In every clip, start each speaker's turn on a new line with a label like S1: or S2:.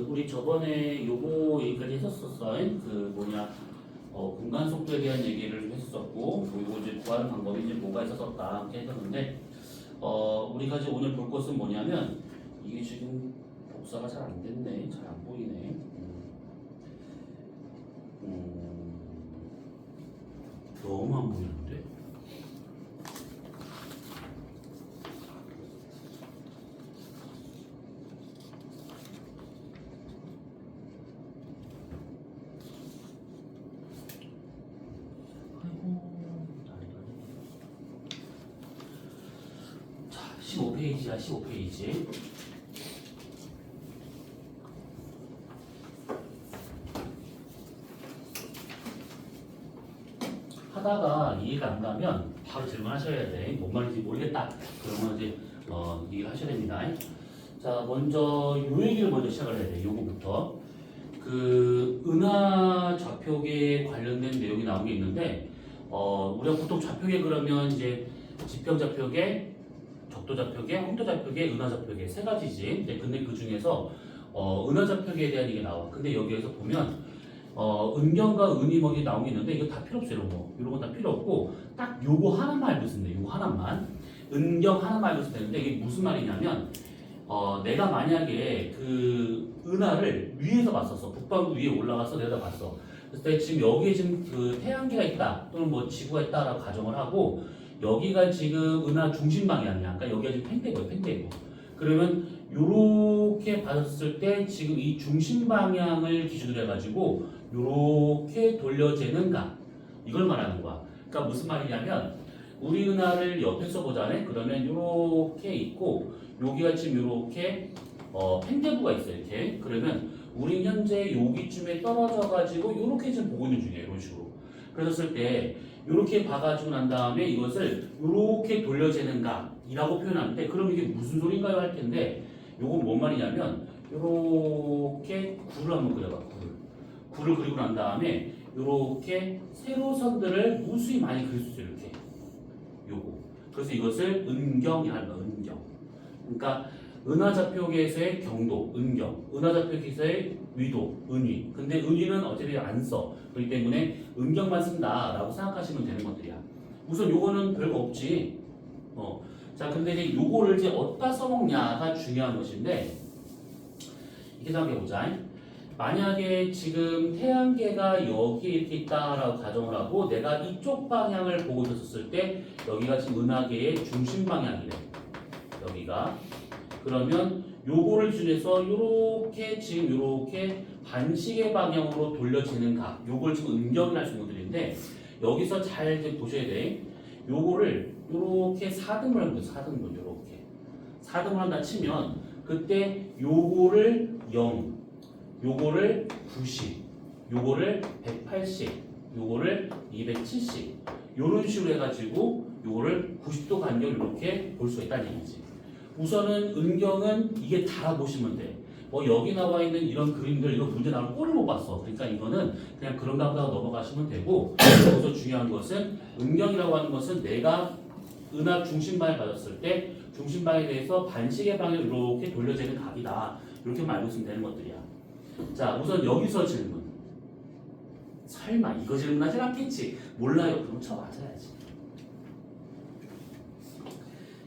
S1: 우리 저번에 요거 얘기까지 했었었어. 공간 속도에 대한 얘기를 좀 했었고, 그리고 이제 구하는 방법이 이제 뭐가 있었었다 이렇게 했었는데, 우리가 이제 오늘 볼 것은 뭐냐면 이게 지금 복사가 잘 안 됐네, 잘 안 보이네. 너무 안 보이는데. 자, 15페이지야, 15페이지. 하다가 이해가 안 가면 바로 질문하셔야 돼. 뭔 말인지 모르겠다. 그러면 이제 이해를 하셔야 됩니다. 자, 먼저 요 얘기를 먼저 시작을 해야 돼. 요거부터. 그 은하 좌표계에 관련된 내용이 나온 게 있는데, 우리가 보통 좌표계 그러면 이제 지평 좌표계, 적도 좌표계, 홍도 좌표계, 은하 좌표계 세 가지지. 근데 그 중에서 은하 좌표계에 대한 얘기 나와. 근데 여기에서 보면 은경과 은이 뭐 나온 게 있는데 이거 다 필요 없어요. 이런 거 다 필요 없고 딱 요거 하나만 알고 있으면 돼. 요거 하나만. 은경 하나만 알고 있으면 되는데 이게 무슨 말이냐면 내가 만약에 그 은하를 위에서 봤었어. 북반구 위에 올라가서 내려다봤어. 그래서 지금 여기에 지금 그 태양계가 있다 또는 뭐 지구가 있다라고 가정을 하고 여기가 지금 은하 중심 방향이야. 그러니까 여기가 지금 팽대고요. 팽대고. 그러면 요렇게 봤을 때 지금 이 중심 방향을 기준으로 해가지고 요렇게 돌려재는 각 이걸 말하는 거야. 그러니까 무슨 말이냐면 우리 은하를 옆에서 보자네. 그러면 요렇게 있고 여기가 지금 요렇게 팽대부가 있어요. 이렇게. 그러면 우리 현재 여기쯤에 떨어져가지고 요렇게 지금 보고 있는 중이에요. 이런 식으로. 그랬을 때 요렇게 봐가지고 난 다음에 이것을 요렇게 돌려재는 각이라고 표현하는데 그럼 이게 무슨 소린가요? 할 텐데 요건 뭔 말이냐면 요렇게 굴을 한번 그려봐. 굴을 그리고 난 다음에 요렇게 세로선들을 무수히 많이 그릴 수 있어요. 이렇게 요거. 그래서 이것을 은경이라는 거야. 은경. 그러니까 은하좌표계에서의 경도, 은경. 은하좌표계에서의 위도, 은위. 근데 은위는 어차피 안 써. 그렇기 때문에 은경만 쓴다라고 생각하시면 되는 것들이야. 우선 요거는 별거 없지. 자, 근데 이제 요거를 이제 어디다 써먹냐가 중요한 것인데 이렇게 생각해보자. 만약에 지금 태양계가 여기에 이렇게 있다라고 가정을 하고 내가 이쪽 방향을 보고 있었을 때 여기가 지금 은하계의 중심 방향이래. 여기가. 그러면 요거를 기준해서 요렇게 지금 요렇게 반시계 방향으로 돌려지는 각 요걸 지금 은경이라 할 수 있는 것들인데 여기서 잘 보셔야 돼. 요거를 요렇게 4등분 해보세요. 4등분 요렇게 4등분 한다 치면 그때 요거를 0 요거를 90 요거를 180 요거를 270 요런 식으로 해가지고 요거를 90도 간격으로 이렇게 볼 수가 있다는 얘기지. 우선은 은경은 이게 다 보시면 돼. 여기 나와 있는 이런 그림들 이거 문제 나오는 꼴을 못 봤어. 그러니까 이거는 그냥 그런가 보다 넘어가시면 되고 여기서 중요한 것은 은경이라고 하는 것은 내가 은하 중심방을 가졌을 때 중심방에 대해서 반시계 방향을 이렇게 돌려지는 각이다. 이렇게만 알고 있으면 되는 것들이야. 자, 우선 여기서 질문. 설마 이거 질문하진 않겠지? 몰라요. 그럼 쳐 맞아야지.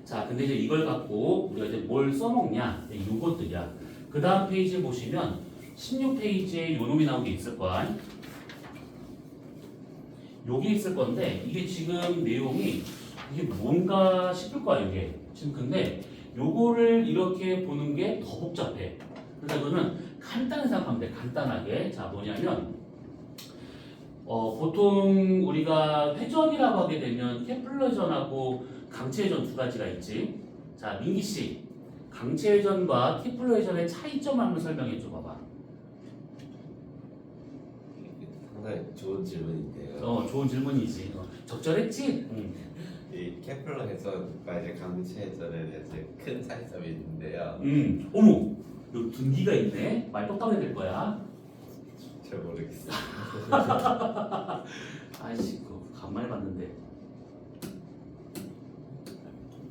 S1: 자, 근데 이제 이걸 갖고 우리가 이제 뭘 써먹냐? 요것들이야. 그 다음 페이지 보시면 16페이지에 요 놈이 나온 게 있을 거야. 여기 있을 건데 이게 지금 내용이 이게 뭔가 싶을 거야. 이게 지금 근데 요거를 이렇게 보는 게 더 복잡해. 그래서 이거는 간단하게 생각하면 돼. 간단하게. 자, 뭐냐면 보통 우리가 회전이라고 하게 되면 케플러 회전하고 강체 회전 두 가지가 있지. 자, 민기 씨, 강체 회전과 케플러 회전의 차이점 한번 설명해 줘 봐봐.
S2: 상당히 좋은 질문인데요.
S1: 좋은 질문이지. 적절했지?
S2: 이 케플러 해전과 이제 강체 해전에 대해서 큰 차이점이 있는데요.
S1: 어머, 요 등기가 있네. 말 똑바로 해야 될 거야.
S2: 잘 모르겠어요.
S1: 아이씨, 간만에 봤는데.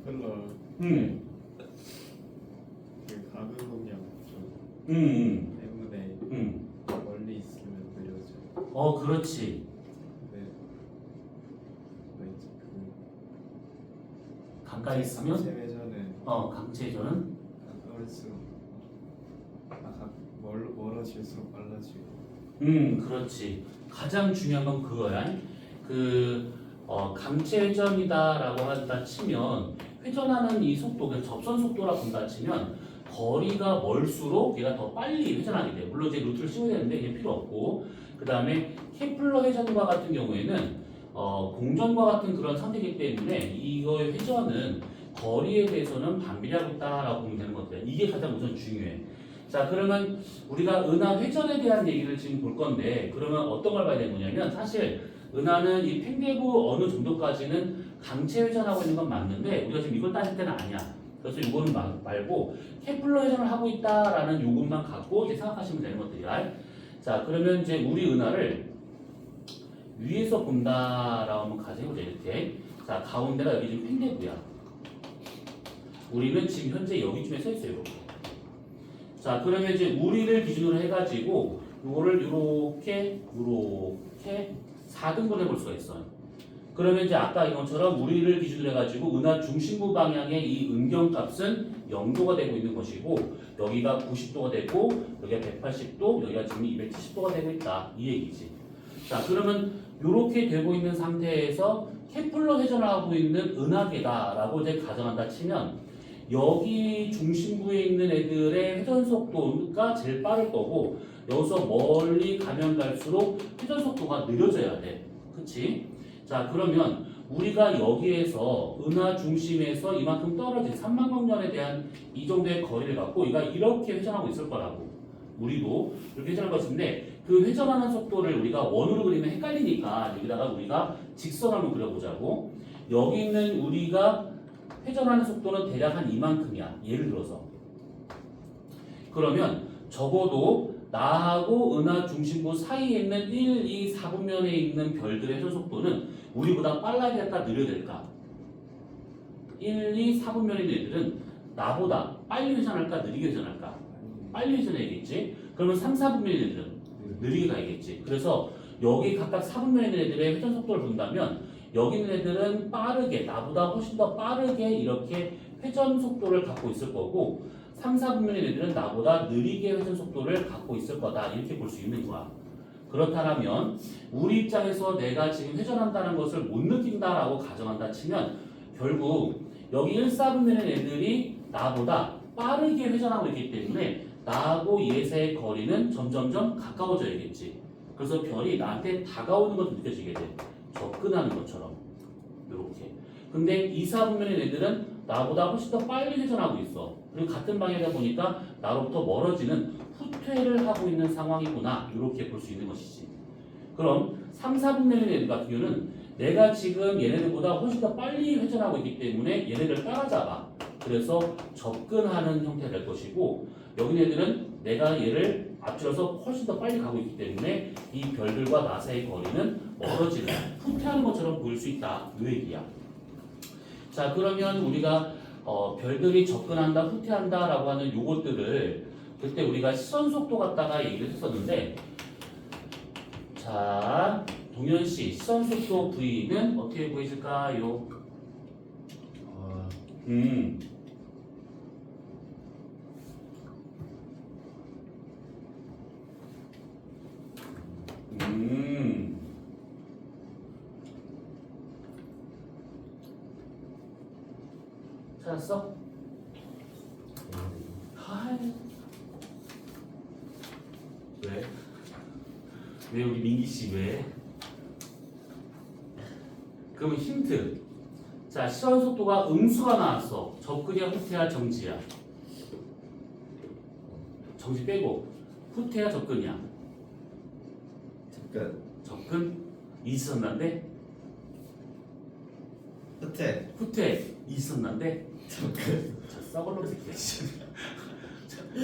S3: 펠러
S1: 음,
S3: 그 가근 공략 좀
S1: 음.
S3: 때문에
S1: 그렇지.
S3: 네. 뭐였지?
S1: 가까이 있으면
S3: 강체 회전은
S1: 강체 회전은
S3: 가까울수록 멀어질수록 빨라지고.
S1: 그렇지. 가장 중요한 건 그거야. 강체 회전이다라고 한다 치면 회전하는 이 속도, 그러니까 접선 속도라 본다 치면 거리가 멀수록 얘가 더 빨리 회전하게 돼. 물론 이제 루트를 씌워야 되는데 이게 필요 없고, 그 다음에 케플러 회전과 같은 경우에는 공전과 같은 그런 상태이기 때문에 이거의 회전은 거리에 대해서는 반비례하고 있다라고 보면 되는 것들. 이게 가장 우선 중요해. 자, 그러면 우리가 은하 회전에 대한 얘기를 지금 볼 건데, 그러면 어떤 걸 봐야 되는 거냐면, 사실 은하는 이 팽대부 어느 정도까지는 강체 회전하고 있는 건 맞는데, 우리가 지금 이걸 따질 때는 아니야. 그래서 이거는 말고 케플러 회전을 하고 있다라는 요것만 갖고 이제 생각하시면 되는 것들이야. 자, 그러면 이제 우리 은하를 위에서 본다라고 한번 가정해보자. 이렇게. 자, 가운데가 여기 지금 팽대부야. 우리는 지금 현재 여기쯤에 서 있어요. 이렇게. 자, 그러면 이제 우리를 기준으로 해가지고 이거를 이렇게 4등분해 볼 수가 있어요. 그러면 이제 아까 이것처럼 우리를 기준으로 해가지고 은하 중심부 방향의 이 은경값은 0도가 되고 있는 것이고, 여기가 90도가 되고, 여기가 180도, 여기가 지금 270도가 되고 있다, 이 얘기지. 자, 그러면 이렇게 되고 있는 상태에서 케플러 회전을 하고 있는 은하계다라고 이제 가정한다 치면, 여기 중심부에 있는 애들의 회전 속도가 제일 빠를 거고, 여기서 멀리 가면 갈수록 회전 속도가 느려져야 돼. 그치? 자, 그러면 우리가 여기에서 은하 중심에서 이만큼 떨어진 3만광년에 대한 이 정도의 거리를 갖고 얘가 이렇게 회전하고 있을 거라고. 우리도 이렇게 회전할 것인데, 그 회전하는 속도를 우리가 원으로 그리면 헷갈리니까 여기다가 우리가 직선을 한번 그려보자고. 여기 있는 우리가 회전하는 속도는 대략 한 이만큼이야. 예를 들어서. 그러면 적어도 나하고 은하 중심부 사이에 있는 1, 2, 4분면에 있는 별들의 회전 속도는 우리보다 빨라야 될까 느려야 될까? 1, 2, 4분면에 있는 애들은 나보다 빨리 회전할까 느리게 회전할까? 빨리 회전해야겠지? 그러면 3, 4분면에 있는 애들은 느리게 가야겠지. 그래서 여기 각각 4분면에 있는 애들의 회전 속도를 본다면 여기 있는 애들은 빠르게, 나보다 훨씬 더 빠르게 이렇게 회전 속도를 갖고 있을 거고, 3, 4분면의 애들은 나보다 느리게 회전 속도를 갖고 있을 거다. 이렇게 볼 수 있는 거야. 그렇다면 우리 입장에서 내가 지금 회전한다는 것을 못 느낀다라고 가정한다 치면 결국 여기 1, 4분면의 애들이 나보다 빠르게 회전하고 있기 때문에 나하고 얘 사이의 거리는 점점점 가까워져야겠지. 그래서 별이 나한테 다가오는 것도 느껴지게 돼. 접근하는 것처럼. 이렇게. 근데 2, 4분면의 애들은 나보다 훨씬 더 빨리 회전하고 있어. 그리고 같은 방향이다 보니까 나로부터 멀어지는 후퇴를 하고 있는 상황이구나. 이렇게 볼 수 있는 것이지. 그럼 3, 4분면의 애들 같은 경우는 내가 지금 얘네들보다 훨씬 더 빨리 회전하고 있기 때문에 얘네들 따라잡아. 그래서 접근하는 형태가 될 것이고, 여기 애들은 내가 얘를 앞질러서 훨씬 더 빨리 가고 있기 때문에 이 별들과 나 사이의 거리는 멀어지는, 후퇴하는 것처럼 보일 수 있다. 이 얘기야. 자, 그러면 우리가 별들이 접근한다, 후퇴한다 라고 하는 요것들을 그때 우리가 시선 속도 갖다가 얘기를 했었는데, 자, 동현씨 시선 속도 V는 어떻게 보이실까요? 찾았어? 하이. 왜? 왜 우리 민기 씨 왜? 그러면 힌트. 자, 시선 속도가 음수가 나왔어. 접근이야, 후퇴야, 정지야? 정지 빼고 후퇴야, 접근이야? 접근 있었는데 후퇴 있었는데 접근. 자, 썩을로 새끼야.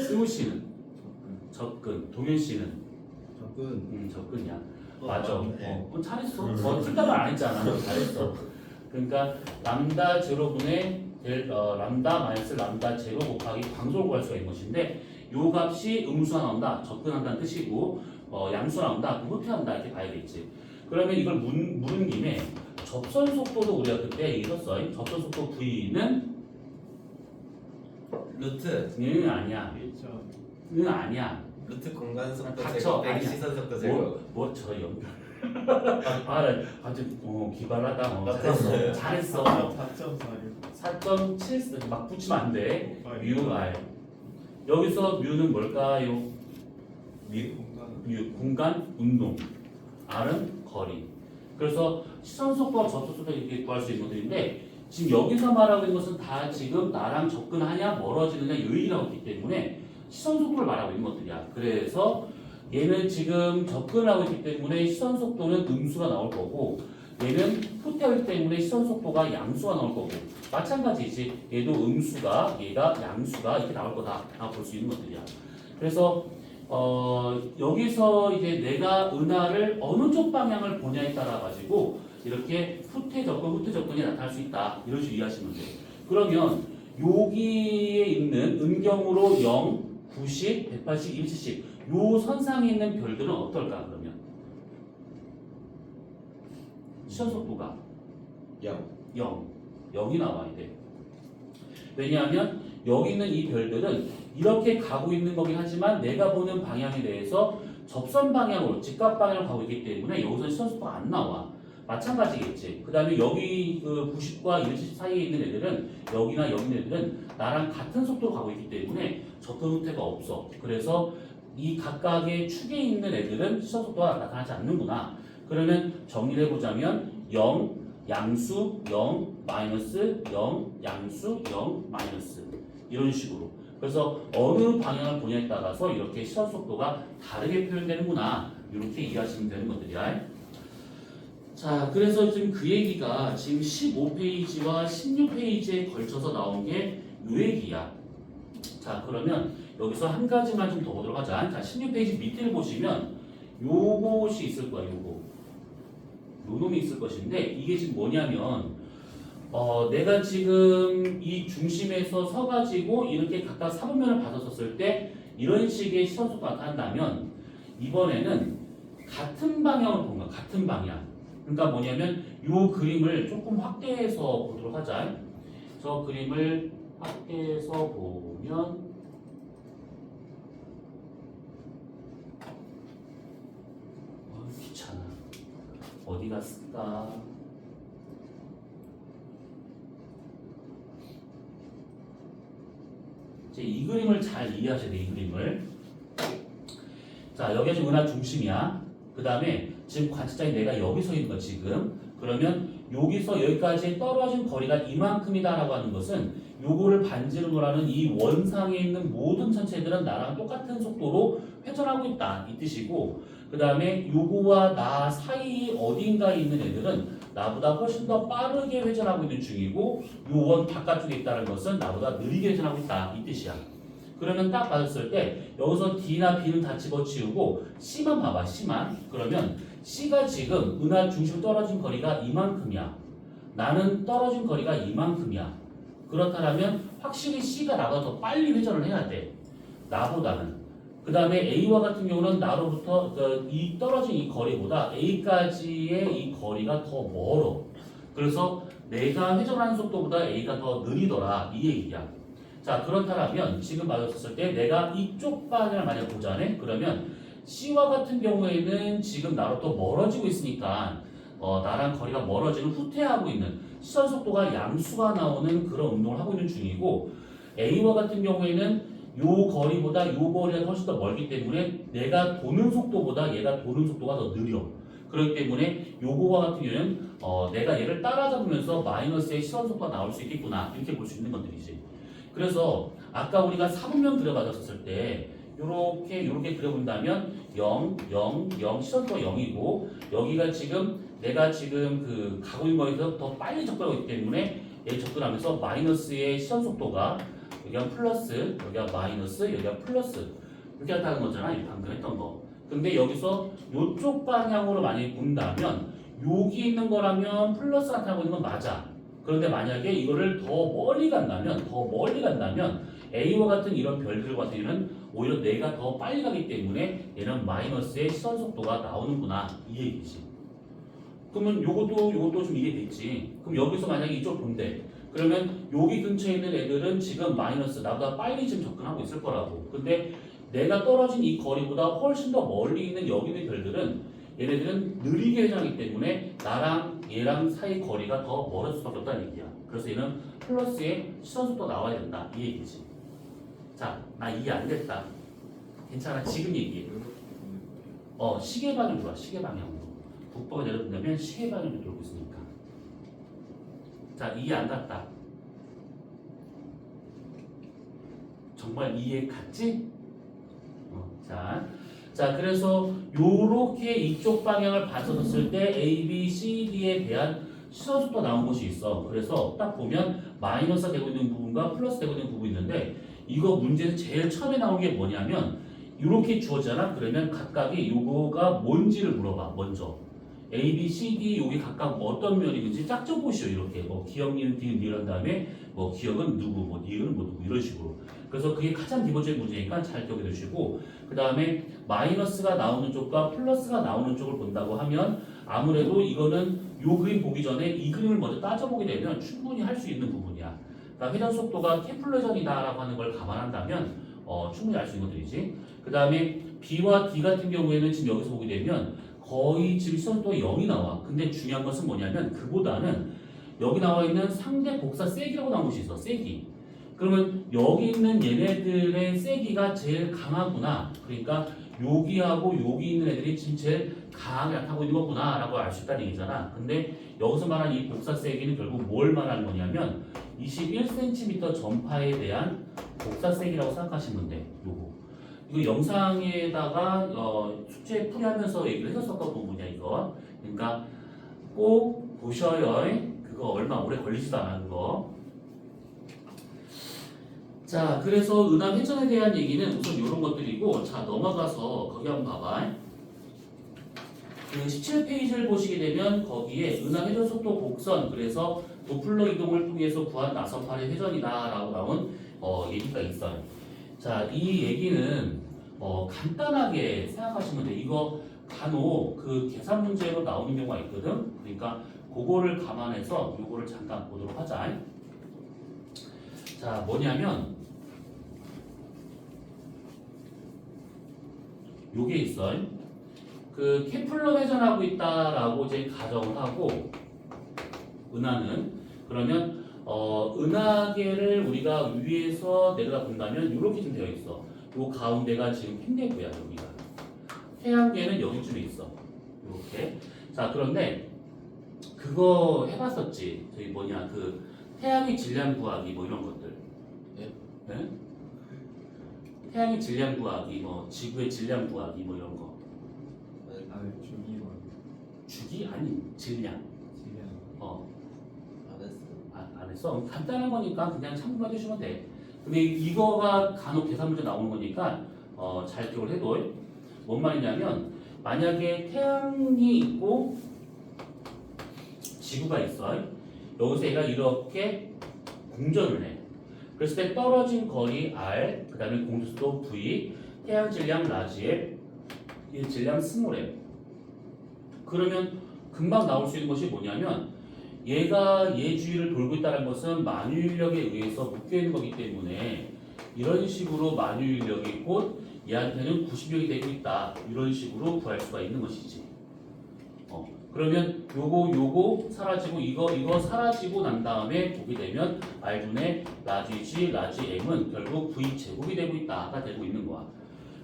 S1: 승우 씨는 접근, 동현 씨는 접근이야. 맞아. 잘했어. 틀린 말 안 했잖아. 잘했어. 그러니까 람다 제로분의 람다 마이너스 람다 제로 곱하기 광속을 구할 수가 있는 것인데, 요 값이 음수가 나온다. 접근한다는 뜻이고, 양수 나온다, 그럼 후퇴한다 이렇게 봐야겠지. 그러면 이걸 물은 김에 접선 속도도 우리가 그때 얘기했어. 접선 속도 V는
S2: 루트
S1: 는 아니야.
S3: 1점.
S1: 는 아니야.
S2: 루트 공간 속도
S1: 닥쳐.
S2: 제곱 빼기
S1: 아니야.
S2: 시선 속도 제곱.
S1: 뭐저 연결. 아주 기발하다. 잘했어.
S2: 맞았어요.
S1: 잘했어.
S3: 4.46.
S1: 4.7 막 붙이면 안 돼. UR. 여기서 뮤는 뭘까요?
S3: 공간.
S1: 공간 운동. R은 거리. 그래서 시선 속도와 접속 속도 이렇게 구할 수 있는 것들인데 지금 여기서 말하고 있는 것은 다 지금 나랑 접근하냐 멀어지느냐 이 얘기라고 있기 때문에 시선 속도를 말하고 있는 것들이야. 그래서 얘는 지금 접근하고 있기 때문에 시선 속도는 음수가 나올 거고 얘는 후퇴하기 때문에 시선 속도가 양수가 나올 거고 마찬가지지. 얘도 음수가 얘가 양수가 이렇게 나올 거다 볼 수 있는 것들이야. 그래서 여기서 이제 내가 은하를 어느 쪽 방향을 보냐에 따라 가지고 이렇게 후퇴 접근이 나타날 수 있다. 이런 식으로 이해하시면 돼요. 그러면 여기에 있는 음경으로 0, 90, 180, 170 요 선상에 있는 별들은 어떨까 그러면? 시선 속도가 0. 0이 나와야 돼. 왜냐하면 여기 있는 이 별들은 이렇게 가고 있는 거긴 하지만 내가 보는 방향에 대해서 접선 방향으로 직각 방향으로 가고 있기 때문에 여기서 시선 속도가 안 나와. 마찬가지겠지. 그 다음에 여기 그 90과 170 사이에 있는 애들은 여기나 여기 있는 애들은 나랑 같은 속도로 가고 있기 때문에 접근 후퇴가 없어. 그래서 이 각각의 축에 있는 애들은 시선 속도가 나타나지 않는구나. 그러면 정리를 해보자면 0, 양수, 0, 마이너스, 0, 양수, 0, 마이너스 이런 식으로. 그래서 어느 방향을 보냐에 따라서 이렇게 시선 속도가 다르게 표현되는구나. 이렇게 이해하시면 되는 것들이야. 자, 그래서 지금 그 얘기가 지금 15페이지와 16페이지에 걸쳐서 나온 게 요 얘기야. 자, 그러면 여기서 한 가지만 좀 더 보도록 하자. 자, 16페이지 밑을 보시면 요것이 있을 거야, 요거. 요 놈이 있을 것인데 이게 지금 뭐냐면 내가 지금 이 중심에서 서가지고 이렇게 각각 사분면을 받았었을 때 이런 식의 시선 속도가 나타난다면 이번에는 같은 방향으로 본 거야. 같은 방향. 그러니까 뭐냐면 요 그림을 조금 확대해서 보도록 하자. 저 그림을 확대해서 보면 귀찮아. 어디 갔을까? 이제 이 그림을 잘 이해하셔야 돼. 이 그림을. 자, 여기가 지금 은하 중심이야. 그 다음에 지금 관측자인 내가 여기 서 있는 거 지금. 그러면 여기서 여기까지 떨어진 거리가 이만큼이다라고 하는 것은 요거를 반지름으로 하는 이 원상에 있는 모든 천체들은 나랑 똑같은 속도로 회전하고 있다 이 뜻이고, 그 다음에 요거와 나 사이 어딘가에 있는 애들은 나보다 훨씬 더 빠르게 회전하고 있는 중이고 요 원 바깥쪽에 있다는 것은 나보다 느리게 회전하고 있다 이 뜻이야. 그러면 딱 받았을 때 여기서 D나 B는 다 집어치우고 C만 봐봐. C만. 그러면 C가 지금 은하 중심 떨어진 거리가 이만큼이야. 나는 떨어진 거리가 이만큼이야. 그렇다면 확실히 C가 나보다 더 빨리 회전을 해야 돼. 나보다는. 그 다음에 A와 같은 경우는 나로부터 이 떨어진 이 거리보다 A까지의 이 거리가 더 멀어. 그래서 내가 회전하는 속도보다 A가 더 느리더라 이 얘기야. 자, 그렇다면 지금 맞았을 때 내가 이쪽 방향을 만약 보자네. 그러면 C와 같은 경우에는 지금 나로부터 멀어지고 있으니까 나랑 거리가 멀어지는 후퇴하고 있는 시선 속도가 양수가 나오는 그런 운동을 하고 있는 중이고, A와 같은 경우에는 요 거리보다 요 거리가 훨씬 더 멀기 때문에 내가 도는 속도보다 얘가 도는 속도가 더 느려. 그렇기 때문에 요거와 같은 경우는 내가 얘를 따라잡으면서 마이너스의 시선 속도가 나올 수 있겠구나 이렇게 볼 수 있는 것들이지. 그래서 아까 우리가 사분면 그려봤었을 때 요렇게 그려본다면 0, 0, 0 시선도가 0이고 여기가 지금 내가 지금 그 가고 있는 거에서 더 빨리 접근하고 있기 때문에 얘 접근하면서 마이너스의 시선 속도가 여기가 플러스, 여기가 마이너스, 여기가 플러스 이렇게 나타나는 거잖아. 이 방금 했던 거. 근데 여기서 요쪽 방향으로 만약에 본다면 여기 있는 거라면 플러스 나타나고 있는 건 맞아. 그런데 만약에 이거를 더 멀리 간다면 A와 같은 이런 별들 같은 경우는 오히려 내가 더 빨리 가기 때문에 얘는 마이너스의 시선 속도가 나오는구나 이 얘기지. 그러면 요것도 좀 이해됐지. 그럼 여기서 만약에 이쪽 본대. 그러면 여기 근처에 있는 애들은 지금 마이너스 나보다 빨리 지금 접근하고 있을 거라고. 근데 내가 떨어진 이 거리보다 훨씬 더 멀리 있는 여기 있는 별들은 얘네들은 느리게 회전하기 때문에 나랑 얘랑 사이 거리가 더 멀어질 수밖에 없다는 얘기야. 그래서 얘는 플러스의 시선 속도 나와야 된다 이 얘기지. 자, 나 이해 안 됐다. 괜찮아, 지금 얘기해. 시계 방향 좋아, 시계 방향으로. 북쪽을 내려본다면 시계 방향으로 돌고 있으니까. 자, 이해 안 갔다. 정말 이해 갔지? 자, 그래서 요렇게 이쪽 방향을 봤었을 때 A, B, C, D에 대한 시선 속도 나온 곳이 있어. 그래서 딱 보면 마이너스가 되고 있는 부분과 플러스 되고 있는 부분이 있는데 이거 문제에서 제일 처음에 나온 게 뭐냐면 이렇게 주어잖아. 그러면 각각이 요거가 뭔지를 물어봐. 먼저 A, B, C, D 요게 각각 어떤 면이든지 짝 적으시오. 이렇게 뭐 기억, 니은, 디귿, 니을 한 다음에 뭐 기억은 누구, 뭐 니은은 뭐 누구 이런 식으로. 그래서 그게 가장 기본적인 문제니까 잘 기억해 두시고 그 다음에 마이너스가 나오는 쪽과 플러스가 나오는 쪽을 본다고 하면 아무래도 이거는 요 그림 보기 전에 이 그림을 먼저 따져보게 되면 충분히 할 수 있는 부분이야. 그러니까 회전 속도가 케플러 회전이다라고 하는 걸 감안한다면 충분히 알 수 있는 것들이지. 그 다음에 B와 D 같은 경우에는 지금 여기서 보게 되면 거의 지금 시선 속도가 0이 나와. 근데 중요한 것은 뭐냐면 그보다는 여기 나와 있는 상대 복사 세기라고 나온 것이 있어. 세기. 그러면 여기 있는 얘네들의 세기가 제일 강하구나. 그러니까 여기하고 여기 있는 애들이 지금 제일 강하게 나타나고 있는 거구나 라고 알 수 있다는 얘기잖아. 근데 여기서 말하는 이 복사 세기는 결국 뭘 말하는 거냐면 21cm 전파에 대한 복사 세기라고 생각하시면 돼. 요거. 이거 영상에다가 숙제 풀이하면서 얘기를 했었던 부분이야 이거. 그러니까 꼭 보셔요. 그거 얼마 오래 걸리지도 않아 그거. 자, 그래서 은하 회전에 대한 얘기는 우선 이런 것들이고, 자 넘어가서 거기 한번 봐봐. 그 17페이지를 보시게 되면 거기에 은하 회전 속도 곡선, 그래서 도플러 이동을 통해서 구한 나선팔의 회전이다라고 나온 얘기가 있어요. 자, 이 얘기는 간단하게 생각하시면 돼. 이거 간혹 그 계산 문제로 나오는 경우가 있거든. 그러니까 그거를 감안해서 요거를 잠깐 보도록 하자. 자, 뭐냐면 요게 있어. 그 케플러 회전하고 있다라고 이제 가정을 하고 은하는 그러면 은하계를 우리가 위에서 내려다 본다면 이렇게 좀 되어 있어. 요 가운데가 지금 핀대구야 여기가. 태양계는 여기쯤에 있어. 이렇게. 자, 그런데 그거 해봤었지. 저기 뭐냐 그 태양의 질량 구하기 뭐 이런 것들. 네? 태양의 질량 구하기, 뭐 지구의 질량 구하기, 뭐 이런 거.
S3: 주기 뭐
S1: 주기 아니 질량.
S3: 지금
S2: 안 했어.
S1: 안 했어. 간단한 거니까 그냥 참고해 주시면 돼. 근데 이거가 간혹 계산 문제 나오는 거니까 잘 기억을 해둬. 뭔 말이냐면 만약에 태양이 있고 지구가 있어. 여기서 얘가 이렇게 공전을 해. 그랬을 때 떨어진 거리 R, 그 다음에 공주수도 V, 태양 질량 라지에 이 질량 스몰에. 그러면 금방 나올 수 있는 것이 뭐냐면 얘가 얘 주위를 돌고 있다는 것은 만유인력에 의해서 묶여있는 거기 때문에 이런 식으로 만유인력이 곧 얘한테는 90력이 되고 있다. 이런 식으로 구할 수가 있는 것이지. 그러면 요거 사라지고 이거 사라지고 난 다음에 보게 되면 R분의 라지 G, 라지 M은 결국 V 제곱이 되고 있다가 되고 있는 거야.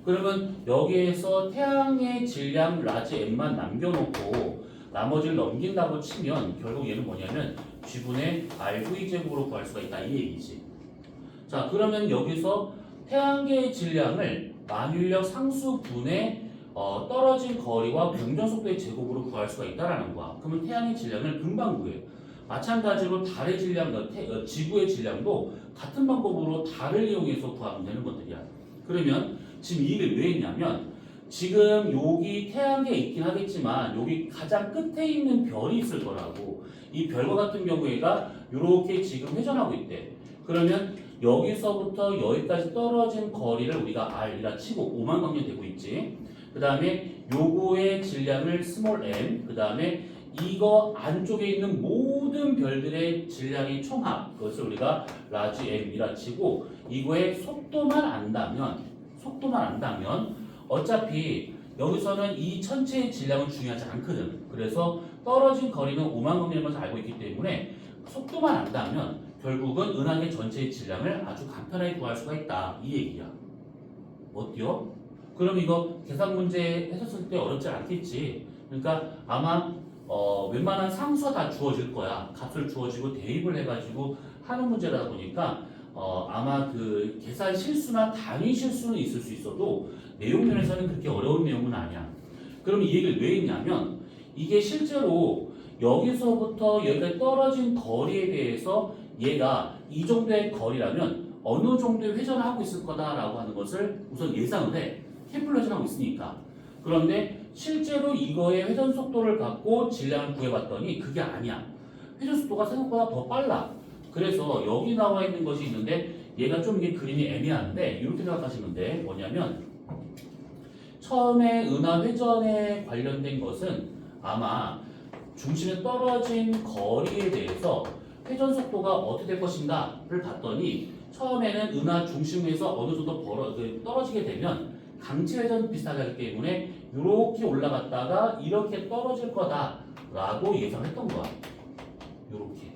S1: 그러면 여기에서 태양의 질량 라지 M만 남겨놓고 나머지를 넘긴다고 치면 결국 얘는 뭐냐면 G분의 RV 제곱으로 구할 수가 있다 이 얘기지. 자, 그러면 여기서 태양계의 질량을 만유인력 상수분의 떨어진 거리와 공전 속도의 제곱으로 구할 수가 있다라는 거야. 그러면 태양의 질량을 금방 구해. 마찬가지로 달의 질량, 지구의 질량도 같은 방법으로 달을 이용해서 구하면 되는 것들이야. 그러면 지금 이 얘기를 왜 했냐면 지금 여기 태양계에 있긴 하겠지만 여기 가장 끝에 있는 별이 있을 거라고. 이 별과 같은 경우에가 이렇게 지금 회전하고 있대. 그러면 여기서부터 여기까지 떨어진 거리를 우리가 R이라 치고 5만 광년 되고 있지. 그 다음에 요거의 질량을 스몰 m, 그 다음에 이거 안쪽에 있는 모든 별들의 질량의 총합, 그것을 우리가 라지 m이라 치고 이거의 속도만 안다면 어차피 여기서는 이 천체의 질량은 중요하지 않거든. 그래서 떨어진 거리는 5만 광년인 것을 알고 있기 때문에 속도만 안다면 결국은 은하계 전체의 질량을 아주 간편하게 구할 수가 있다. 이 얘기야. 어때요? 그럼 이거 계산 문제 했었을 때 어렵지 않겠지. 그러니까 아마 웬만한 상수가 다 주어질 거야. 값을 주어지고 대입을 해가지고 하는 문제다 보니까 아마 그 계산 실수나 단위 실수는 있을 수 있어도 내용 면에서는 그렇게 어려운 내용은 아니야. 그럼 이 얘기를 왜 했냐면 이게 실제로 여기서부터 여기까지 떨어진 거리에 대해서 얘가 이 정도의 거리라면 어느 정도의 회전을 하고 있을 거다라고 하는 것을 우선 예상을 해. 케플러 회전하고 있으니까. 그런데 실제로 이거의 회전 속도를 갖고 질량을 구해봤더니 그게 아니야. 회전 속도가 생각보다 더 빨라. 그래서 여기 나와 있는 것이 있는데 얘가 좀 이게 그림이 애매한데 이렇게 생각하시면 돼. 뭐냐면 처음에 은하 회전에 관련된 것은 아마 중심에 떨어진 거리에 대해서 회전 속도가 어떻게 될 것인가를 봤더니 처음에는 은하 중심에서 어느 정도 떨어지게 되면 강체 회전 비슷하게 하기 때문에 이렇게 올라갔다가 이렇게 떨어질 거다라고 예상했던 거야. 이렇게.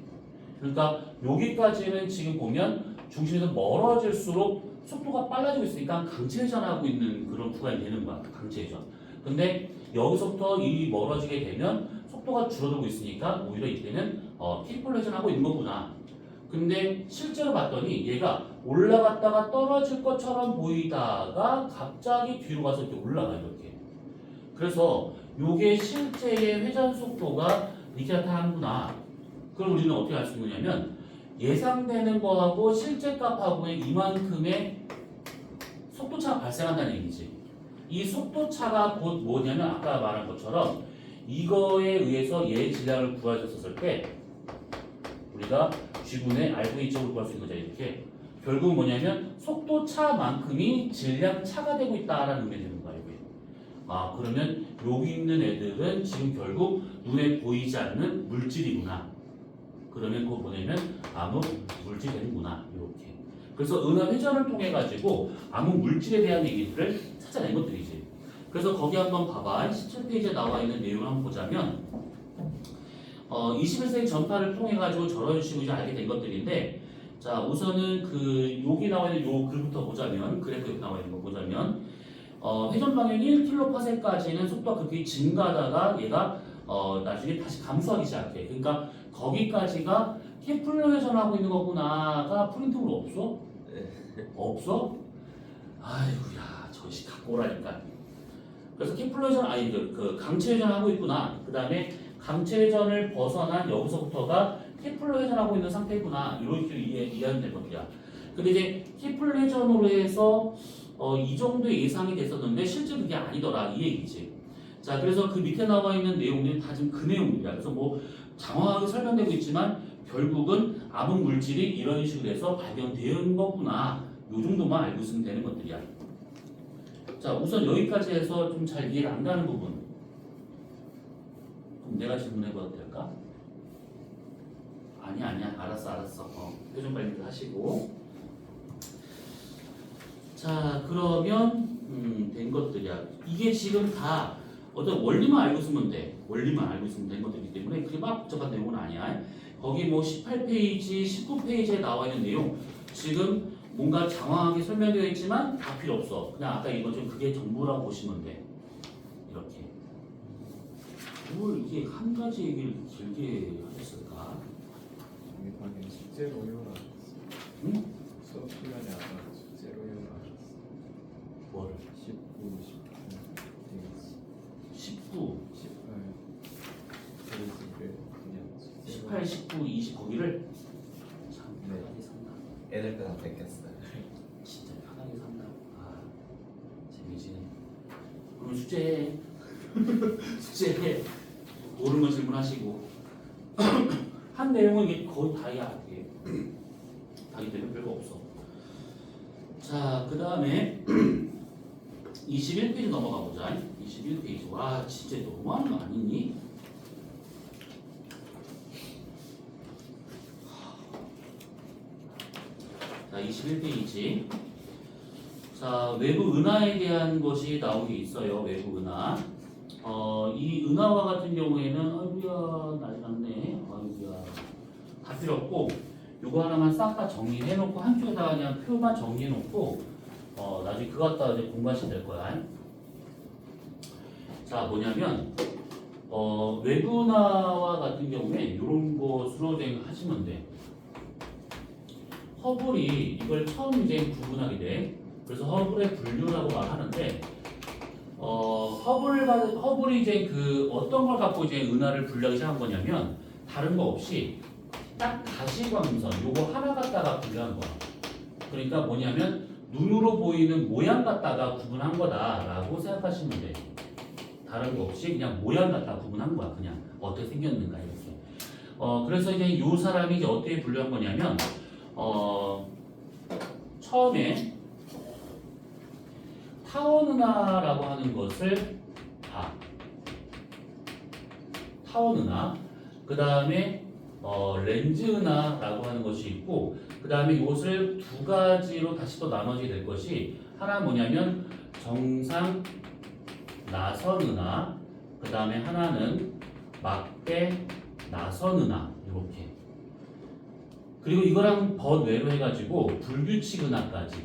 S1: 그러니까 여기까지는 지금 보면 중심에서 멀어질수록 속도가 빨라지고 있으니까 강체 회전하고 있는 그런 구간이 되는 거야. 강체 회전. 근데 여기서부터 이 멀어지게 되면 속도가 줄어들고 있으니까 오히려 이때는 트리플 회전하고 있는 거구나. 근데 실제로 봤더니 얘가 올라갔다가 떨어질 것처럼 보이다가 갑자기 뒤로 가서 이렇게 올라가 이렇게. 그래서 요게 실제의 회전 속도가 이렇게 나타나는구나. 그럼 우리는 어떻게 알 수 있느냐면 예상되는 거하고 실제 값하고의 이만큼의 속도차가 발생한다는 얘기지. 이 속도차가 곧 뭐냐면 아까 말한 것처럼 이거에 의해서 얘 질량을 구하셨을 때 우리가 G분의 RV쪽을 구할 수 있는 거죠. 이렇게. 결국은 뭐냐면 속도차만큼이 질량 차가 되고 있다라는 의미가 되는 거야. 이게. 그러면 여기 있는 애들은 지금 결국 눈에 보이지 않는 물질이구나. 그러면 그거 뭐냐면 암흑 물질이 되는구나. 이렇게. 그래서 은하 회전을 통해 가지고 암흑 물질에 대한 얘기들을 찾아낸 것들이지. 그래서 거기 한번 봐봐. 17페이지에 나와 있는 내용을 한번 보자면 21세기 전파를 통해 가지고 저런 식으로 이제 알게 된 것들인데, 자 우선은 그 여기 나와 있는 요 글부터 보자면 그래프에 나와 있는 거 보자면 회전 방향 1kps까지는 속도가 그렇게 증가하다가 얘가 나중에 다시 감소하기 시작해. 그러니까 거기까지가 케플러 회전하고 있는 거구나가 프린트로 없어? 없어? 아이고야 저시 갖고 오라니까. 그래서 케플러 회전 그 강체 회전하고 있구나. 그 다음에 강체 회전을 벗어난 여기서부터가 케플러 회전하고 있는 상태구나. 이렇게 이해하면 될 것이야. 근데 이제 케플러 회전으로 해서 이 정도 예상이 됐었는데 실제 그게 아니더라 이 얘기지. 자 그래서 그 밑에 나와 있는 내용들이 다 지금 그 내용입니다. 그래서 뭐 장황하게 설명되고 있지만 결국은 암흑 물질이 이런 식으로 해서 발견되는 거구나. 요 정도만 알고 있으면 되는 것들이야. 자 우선 여기까지 해서 좀 잘 이해가 안 가는 부분. 그럼 내가 질문해봐도 될까? 아니야 알았어 회전 발견 하시고. 자 그러면 된 것들이야. 이게 지금 다 어떤 원리만 알고 있으면 돼. 원리만 알고 있으면 된 것들이기 때문에 그게 막 복잡한 내용은 아니야. 거기 뭐 18페이지, 19페이지에 나와 있는 내용 지금 뭔가 장황하게 설명되어 있지만 다 필요 없어. 그냥 아까 이거 좀 그게 전부라고 보시면 돼. 이렇게. 뭘 이게 한 가지 얘기를 길게 하셨을까?
S3: 여기 방금 숙제로 외우라.
S1: 응?
S3: 수업 시간에 아까 숙제로 외우라.
S1: 뭐를?
S3: 19,
S1: 19,
S3: 18 페이지를 그냥 숙제로
S1: 18, 19, 20 거기를 참
S3: 네.
S1: 편하게 산다.
S2: 애들 거다 뺏겼어요.
S1: 진짜 편하게 산다. 재미지네. 그럼 숙제해. 숙제해. 모르는 거 질문하시고. 한 내용은 이게 거의 다야. 이게. 다기 때문에 별거 없어. 자, 그 다음에 21페이지 넘어가 보자. 21페이지. 와, 진짜 너무하는 거 아니니? 자, 21페이지. 자, 외부 은하에 대한 것이 나오게 있어요. 외부 은하. 이 은하와 같은 경우에는 아이고야 난리 났네. 아이고야 다 필요 없고 요거 하나만 싹 다 정리해 놓고 한쪽에다가 그냥 표만 정리해 놓고 나중에 그거 갖다가 이제 공부하시면 될 거야. 자, 뭐냐면 외부 은하와 같은 경우에 이런 것으로 하시면 돼. 허블이 이걸 처음 이제 구분하게 돼. 그래서 허블의 분류라고 말하는데, 허블이 이제 그 어떤 걸 갖고 이제 은하를 분류하기 시작한 거냐면, 다른 거 없이 딱 가시광선 요거 하나 갖다가 분류한 거야. 그러니까 뭐냐면, 눈으로 보이는 모양 갖다가 구분한 거다라고 생각하시면 돼. 다른 거 없이 그냥 모양 갖다가 구분한 거야. 그냥 어떻게 생겼는가 이렇게. 그래서 이제 요 사람이 이제 어떻게 분류한 거냐면, 처음에 타원 은하라고 하는 것을 타원 은하, 그 다음에 렌즈 은하라고 하는 것이 있고, 그 다음에 이것을 두 가지로 다시 또 나눠지게 될 것이, 하나 뭐냐면 정상 나선 은하, 그 다음에 하나는 막대 나선 은하 이렇게. 그리고 이거랑 번외로 해가지고 불규칙 은하까지.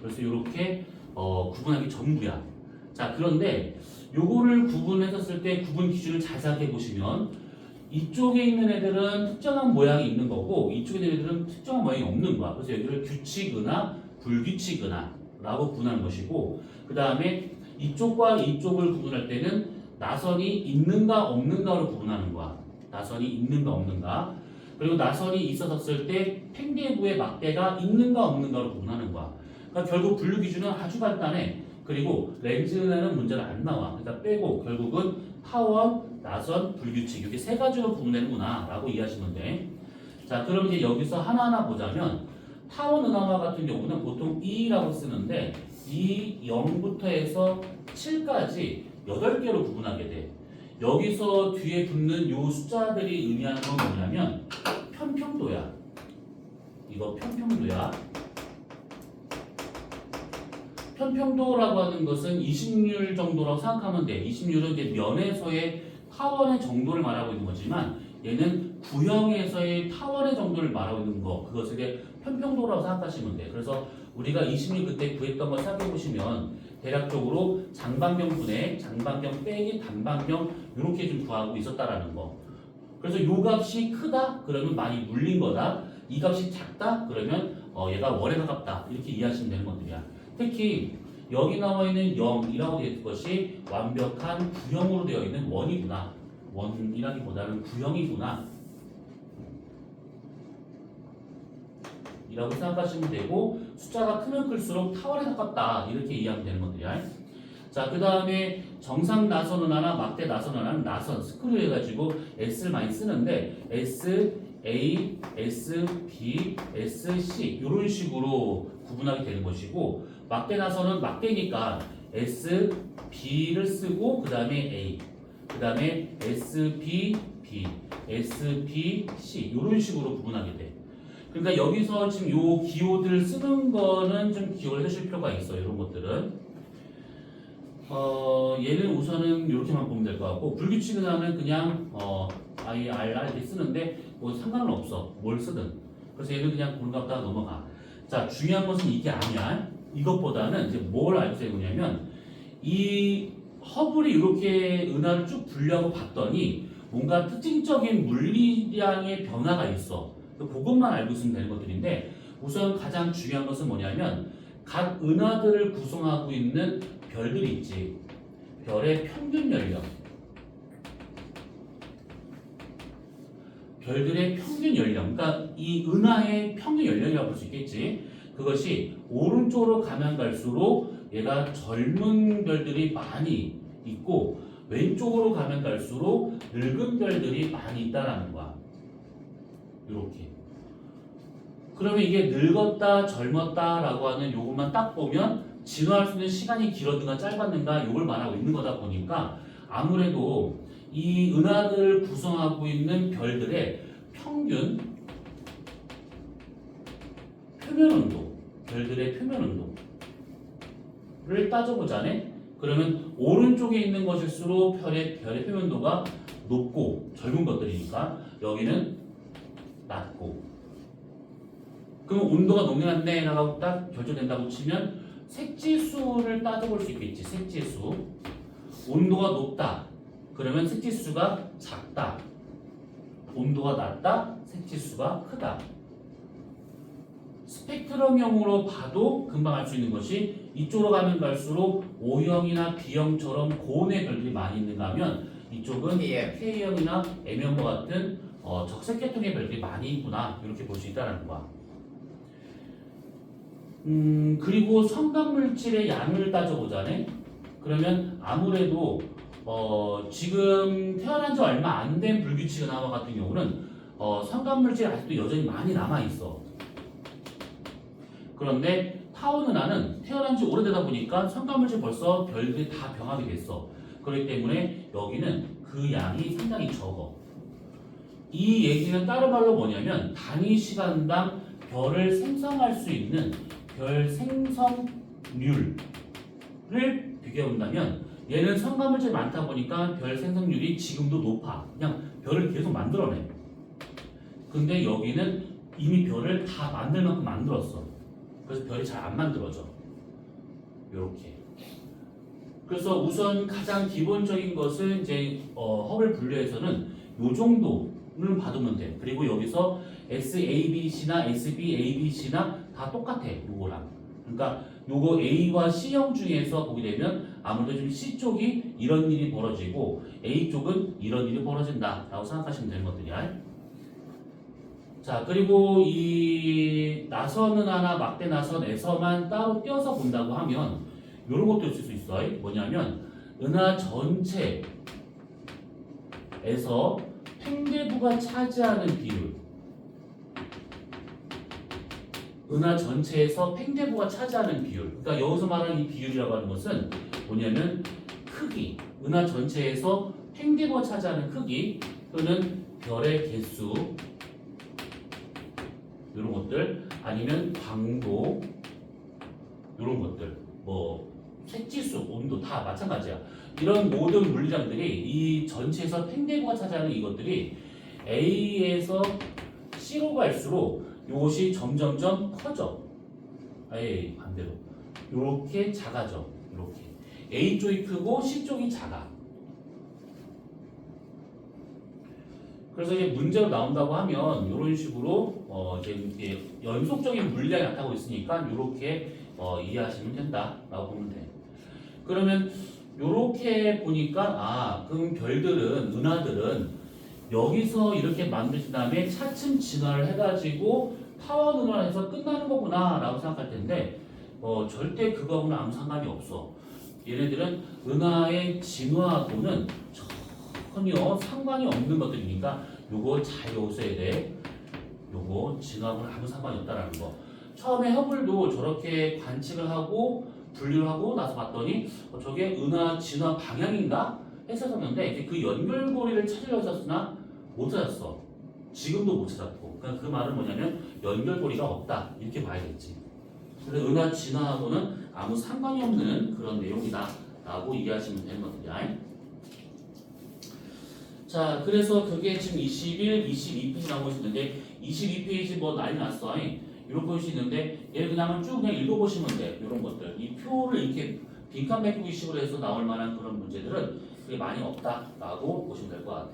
S1: 그래서 이렇게 구분하기 전부야. 자, 그런데 요거를 구분했었을 때 구분 기준을 잘 생각해 보시면, 이쪽에 있는 애들은 특정한 모양이 있는 거고 이쪽에 있는 애들은 특정한 모양이 없는 거야. 그래서 여기를 규칙 은하, 불규칙 은하라고 구분하는 것이고, 그 다음에 이쪽과 이쪽을 구분할 때는 나선이 있는가 없는가로 구분하는 거야. 나선이 있는가 없는가. 그리고 나선이 있었을 때 팽대부의 막대가 있는가 없는가로 구분하는 거야. 그러니까 결국 분류 기준은 아주 간단해. 그리고 렌즈 은하는 문제가 안 나와. 그러니까 빼고 결국은 타원, 나선, 불규칙 이렇게 세 가지로 구분되는구나 라고 이해하시면 돼. 자, 그럼 이제 여기서 하나하나 보자면, 타원 은하와 같은 경우는 보통 2라고 쓰는데 2, 0부터 해서 7까지 8개로 구분하게 돼. 여기서 뒤에 붙는 요 숫자들이 의미하는 건 뭐냐면 편평도야. 이거 편평도야. 편평도라고 하는 것은 20률 정도라고 생각하면 돼. 20률은 이제 면에서의 타원의 정도를 말하고 있는 거지만, 얘는 구형에서의 타원의 정도를 말하고 있는 거, 그것을 이제 편평도라고 생각하시면 돼. 그래서 우리가 20률 그때 구했던 걸 생각해 보시면 대략적으로 장반경분의 장반경 빼기 단반경 이렇게 좀 구하고 있었다라는 거. 그래서 요 값이 크다 그러면 많이 물린 거다. 이 값이 작다 그러면 얘가 원에 가깝다 이렇게 이해하시면 되는 것들이야. 특히 여기 나와 있는 0이라고 되어 있는 것이 완벽한 구형으로 되어 있는 원이구나. 원이라기보다는 구형이구나 이라고 생각하시면 되고, 숫자가 크면 클수록 타원에 가깝다 이렇게 이해하면 되는 것들이야. 자, 그 다음에 정상 나선 은하나 막대 나선 은하는 나선 스크류 해가지고 S를 많이 쓰는데 S, A, S, B, S, C 이런 식으로 구분하게 되는 것이고, 막대 나선은 막대니까 S, B를 쓰고 그 다음에 A, 그 다음에 S, B, B, S, B, C 이런 식으로 구분하게 돼. 그러니까 여기서 지금 요 기호들 쓰는 거는 좀 기억을 해주실 필요가 있어요. 이런 것들은 얘는 우선은 이렇게만 보면 될 것 같고, 불규칙 은하는 그냥 I, R, R 이렇게 쓰는데 뭐 상관은 없어. 뭘 쓰든. 그래서 얘는 그냥 보는 것 같다가 넘어가. 자, 중요한 것은 이게 아니야. 이것보다는 이제 뭘 알고 있어야 되냐면, 이 허블이 이렇게 은하를 쭉 분류하고 봤더니 뭔가 특징적인 물리량의 변화가 있어. 그것만 알고 있으면 되는 것들인데, 우선 가장 중요한 것은 뭐냐면 각 은하들을 구성하고 있는 별들이 있지. 별의 평균 연령. 별들의 평균 연령. 그러니까 이 은하의 평균 연령이라고 볼 수 있겠지. 그것이 오른쪽으로 가면 갈수록 얘가 젊은 별들이 많이 있고, 왼쪽으로 가면 갈수록 늙은 별들이 많이 있다라는 거야. 이렇게. 그러면 이게 늙었다, 젊었다라고 하는 요것만 딱 보면 진화할 수 있는 시간이 길었는가 짧았는가 요걸 말하고 있는 거다 보니까 아무래도 이 은하들을 구성하고 있는 별들의 평균 표면 온도, 별들의 표면 온도를 따져보자네. 그러면 오른쪽에 있는 것일수록 별의 표면 온도가 높고 젊은 것들이니까 여기는 낮고. 그럼 온도가 높냐라고 딱 결정된다고 치면 색지수를 따져볼 수 있겠지. 색지수. 온도가 높다. 그러면 색지수가 작다. 온도가 낮다. 색지수가 크다. 스펙트럼형으로 봐도 금방 알 수 있는 것이 이쪽으로 가면 갈수록 O형이나 B형처럼 고온의 별들이 많이 있는가 하면 이쪽은 K형이나 M형과 같은 적색계통의 별들이 많이 있구나. 이렇게 볼 수 있다는 거야. 그리고 성간물질의 양을 따져보자네. 그러면 아무래도 지금 태어난 지 얼마 안 된 불규칙 은하와 같은 경우는 성간물질이 아직도 여전히 많이 남아있어. 그런데 타원 은하는 태어난 지 오래되다 보니까 성간물질 벌써 별들이 다 병합이 됐어. 그렇기 때문에 여기는 그 양이 상당히 적어. 이 얘기는 다른 말로 뭐냐면 단위 시간당 별을 생성할 수 있는 별 생성률을 비교해 본다면 얘는 성간물질이 많다 보니까 별 생성률이 지금도 높아. 그냥 별을 계속 만들어내. 근데 여기는 이미 별을 다 만들 만큼 만들었어. 그래서 별이 잘 안 만들어져. 요렇게. 그래서 우선 가장 기본적인 것은 이제 허블 분류에서는 요 정도는 받으면 돼. 그리고 여기서 SABC나 SBABC나 다 똑같아. 요거랑. 그러니까 요거 A와 C형 중에서 보게 되면 아무래도 좀 C 쪽이 이런 일이 벌어지고 A 쪽은 이런 일이 벌어진다 라고 생각하시면 되는 것들이야. 자, 그리고 이 나선 은하나 막대 나선에서만 따로 떼어서 본다고 하면 이런 것도 있을 수 있어. 뭐냐면 은하 전체에서 팽대부가 차지하는 비율. 은하 전체에서 팽대부가 차지하는 비율. 그러니까 여기서 말하는 이 비율이라고 하는 것은 뭐냐면 크기. 은하 전체에서 팽대부가 차지하는 크기 또는 별의 개수 이런 것들 아니면 광도 이런 것들 뭐 색지수, 온도 다 마찬가지야. 이런 모든 물리량들이 이 전체에서 팽대부가 차지하는 이것들이 A에서 C로 갈수록 이것이 점점점 커져. 아예 반대로 이렇게 작아져. 이렇게 A 쪽이 크고 C 쪽이 작아. 그래서 이제 문제로 나온다고 하면 이런 식으로 이제 연속적인 물량이 나타나고 있으니까 이렇게 이해하시면 된다라고 보면 돼. 그러면 이렇게 보니까 그럼 별들은 은하들은 여기서 이렇게 만드신 다음에 차츰 진화를 해가지고 타원 은하에서 끝나는 거구나라고 생각할 텐데 절대 그거하고는 아무 상관이 없어. 얘네들은 은하의 진화하고는 전혀 상관이 없는 것들이니까 요거 잘 외우셔야 돼. 요거 진화하고는 아무 상관이 없다라는 거. 처음에 허블도 저렇게 관측을 하고 분류를 하고 나서 봤더니 저게 은하 진화 방향인가 했었는데 이제 그 연결고리를 찾으려 했었으나 못 찾았어. 지금도 못 찾았고. 그러니까 그 말은 뭐냐면 연결고리가 없다 이렇게 봐야겠지. 그래서 은하 진화하고는 아무 상관이 없는 그런 내용이다라고 이해하시면 되는 것들이야. 자, 그래서 그게 지금 21, 22페이지 나오고 있는데 22페이지 뭐 난리 났어. 이런 것이 있는데 얘를 그냥 쭉 그냥 읽어보시면 돼. 이런 것들. 이 표를 이렇게 빈칸 메꾸기 식으로 해서 나올 만한 그런 문제들은 그게 많이 없다라고 보시면 될 것 같아.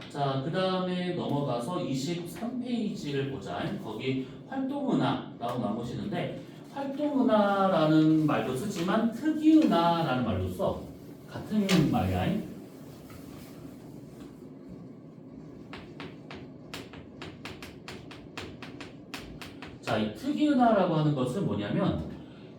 S1: 자, 그 다음에 넘어가서 23페이지를 보자. 거기 활동은하라고 나오시는데 활동은하라는 말도 쓰지만 특이은하라는 말도 써. 같은 말이야. 자, 이 특이은하라고 하는 것은 뭐냐면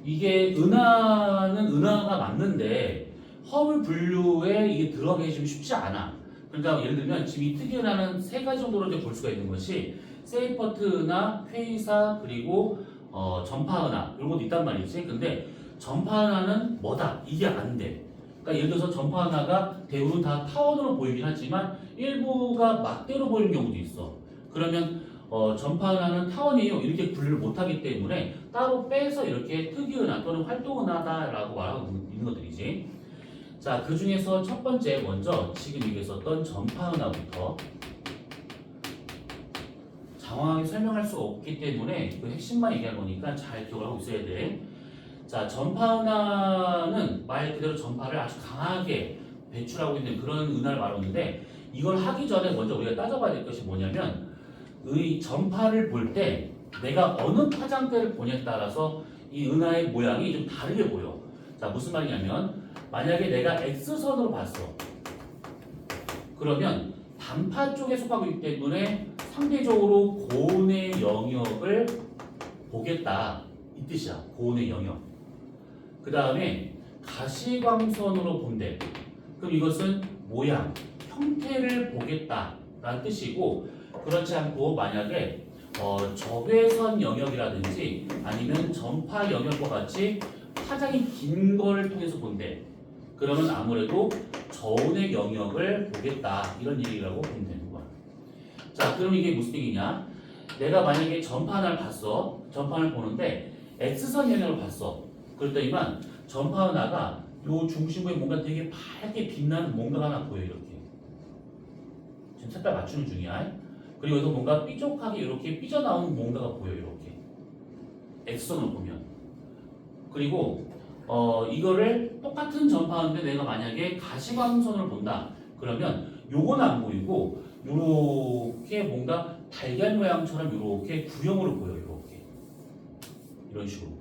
S1: 이게 은하는 은하가 맞는데 허블 분류에 이게 들어가기 좀 쉽지 않아. 그러니까 예를 들면 지금 이 특이은하는 세 가지 정도로 이제 볼 수가 있는 것이 세이퍼트나 회의사 그리고 전파은하 이런 것도 있단 말이지. 근데 전파은하는 뭐다? 이게 안 돼. 그러니까 예를 들어서 전파은하가 대부분 다 타원으로 보이긴 하지만 일부가 막대로 보이는 경우도 있어. 그러면 전파은하는 타원이에요 이렇게 분류를 못하기 때문에 따로 빼서 이렇게 특이은하 또는 활동은하다라고 말하고 있는 것들이지. 자, 그 중에서 첫 번째 먼저 지금 얘기했었던 전파은하부터 장황하게 설명할 수가 없기 때문에 그 핵심만 얘기한 거니까 잘 기억을 하고 있어야 돼. 자, 전파은하는 말 그대로 전파를 아주 강하게 배출하고 있는 그런 은하를 말하는데 이걸 하기 전에 먼저 우리가 따져봐야 될 것이 뭐냐면 이 전파를 볼 때 내가 어느 파장대를 보냐에 따라서 이 은하의 모양이 좀 다르게 보여. 자, 무슨 말이냐면 만약에 내가 X선으로 봤어. 그러면 단파 쪽에 속하고 있기 때문에 상대적으로 고온의 영역을 보겠다. 이 뜻이야. 고온의 영역. 그 다음에 가시광선으로 본대. 그럼 이것은 모양, 형태를 보겠다라는 뜻이고 그렇지 않고 만약에 적외선 영역이라든지 아니면 전파 영역과 같이 파장이 긴 거를 통해서 본대. 그러면 아무래도 저온의 영역을 보겠다 이런 얘기라고 보면 되는 거야. 자, 그럼 이게 무슨 얘기냐? 내가 만약에 전파 하나를 봤어. 전파 하나를 보는데 X선 영역을 봤어. 그랬더니만 전파 하나가 요 중심부에 뭔가 되게 밝게 빛나는 뭔가가 하나 보여 이렇게. 지금 색깔 맞추는 중이야. 그리고 여기서 뭔가 삐죽하게 이렇게 삐져나오는 뭔가가 보여 이렇게. X선으로 보면. 그리고 이거를 똑같은 전파인데 내가 만약에 가시광선을 본다. 그러면 요건 안 보이고 요렇게 뭔가 달걀 모양처럼 요렇게 구형으로 보여 요렇게. 이런 식으로.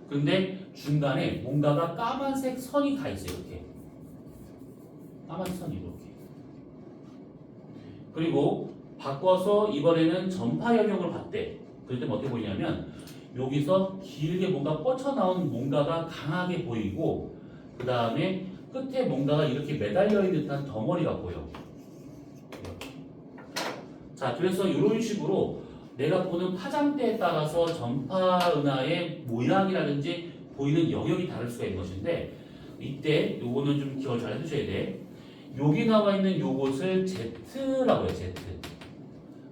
S1: 근데 중간에 뭔가가 까만색 선이 가 있어요 이렇게. 까만색 선이 이렇게. 그리고 바꿔서 이번에는 전파 영역을 봤대. 그럴 때 어떻게 보이냐면 여기서 길게 뭔가 뻗쳐나온 뭔가가 강하게 보이고 그 다음에 끝에 뭔가가 이렇게 매달려 있는 듯한 덩어리가 보여. 자, 그래서 이런 식으로 내가 보는 파장대에 따라서 전파은하의 모양이라든지 보이는 영역이 다를 수가 있는 것인데 이때 요거는 좀 기억을 잘 해두셔야 돼. 여기 나와 있는 요것을 Z라고 해요. Z.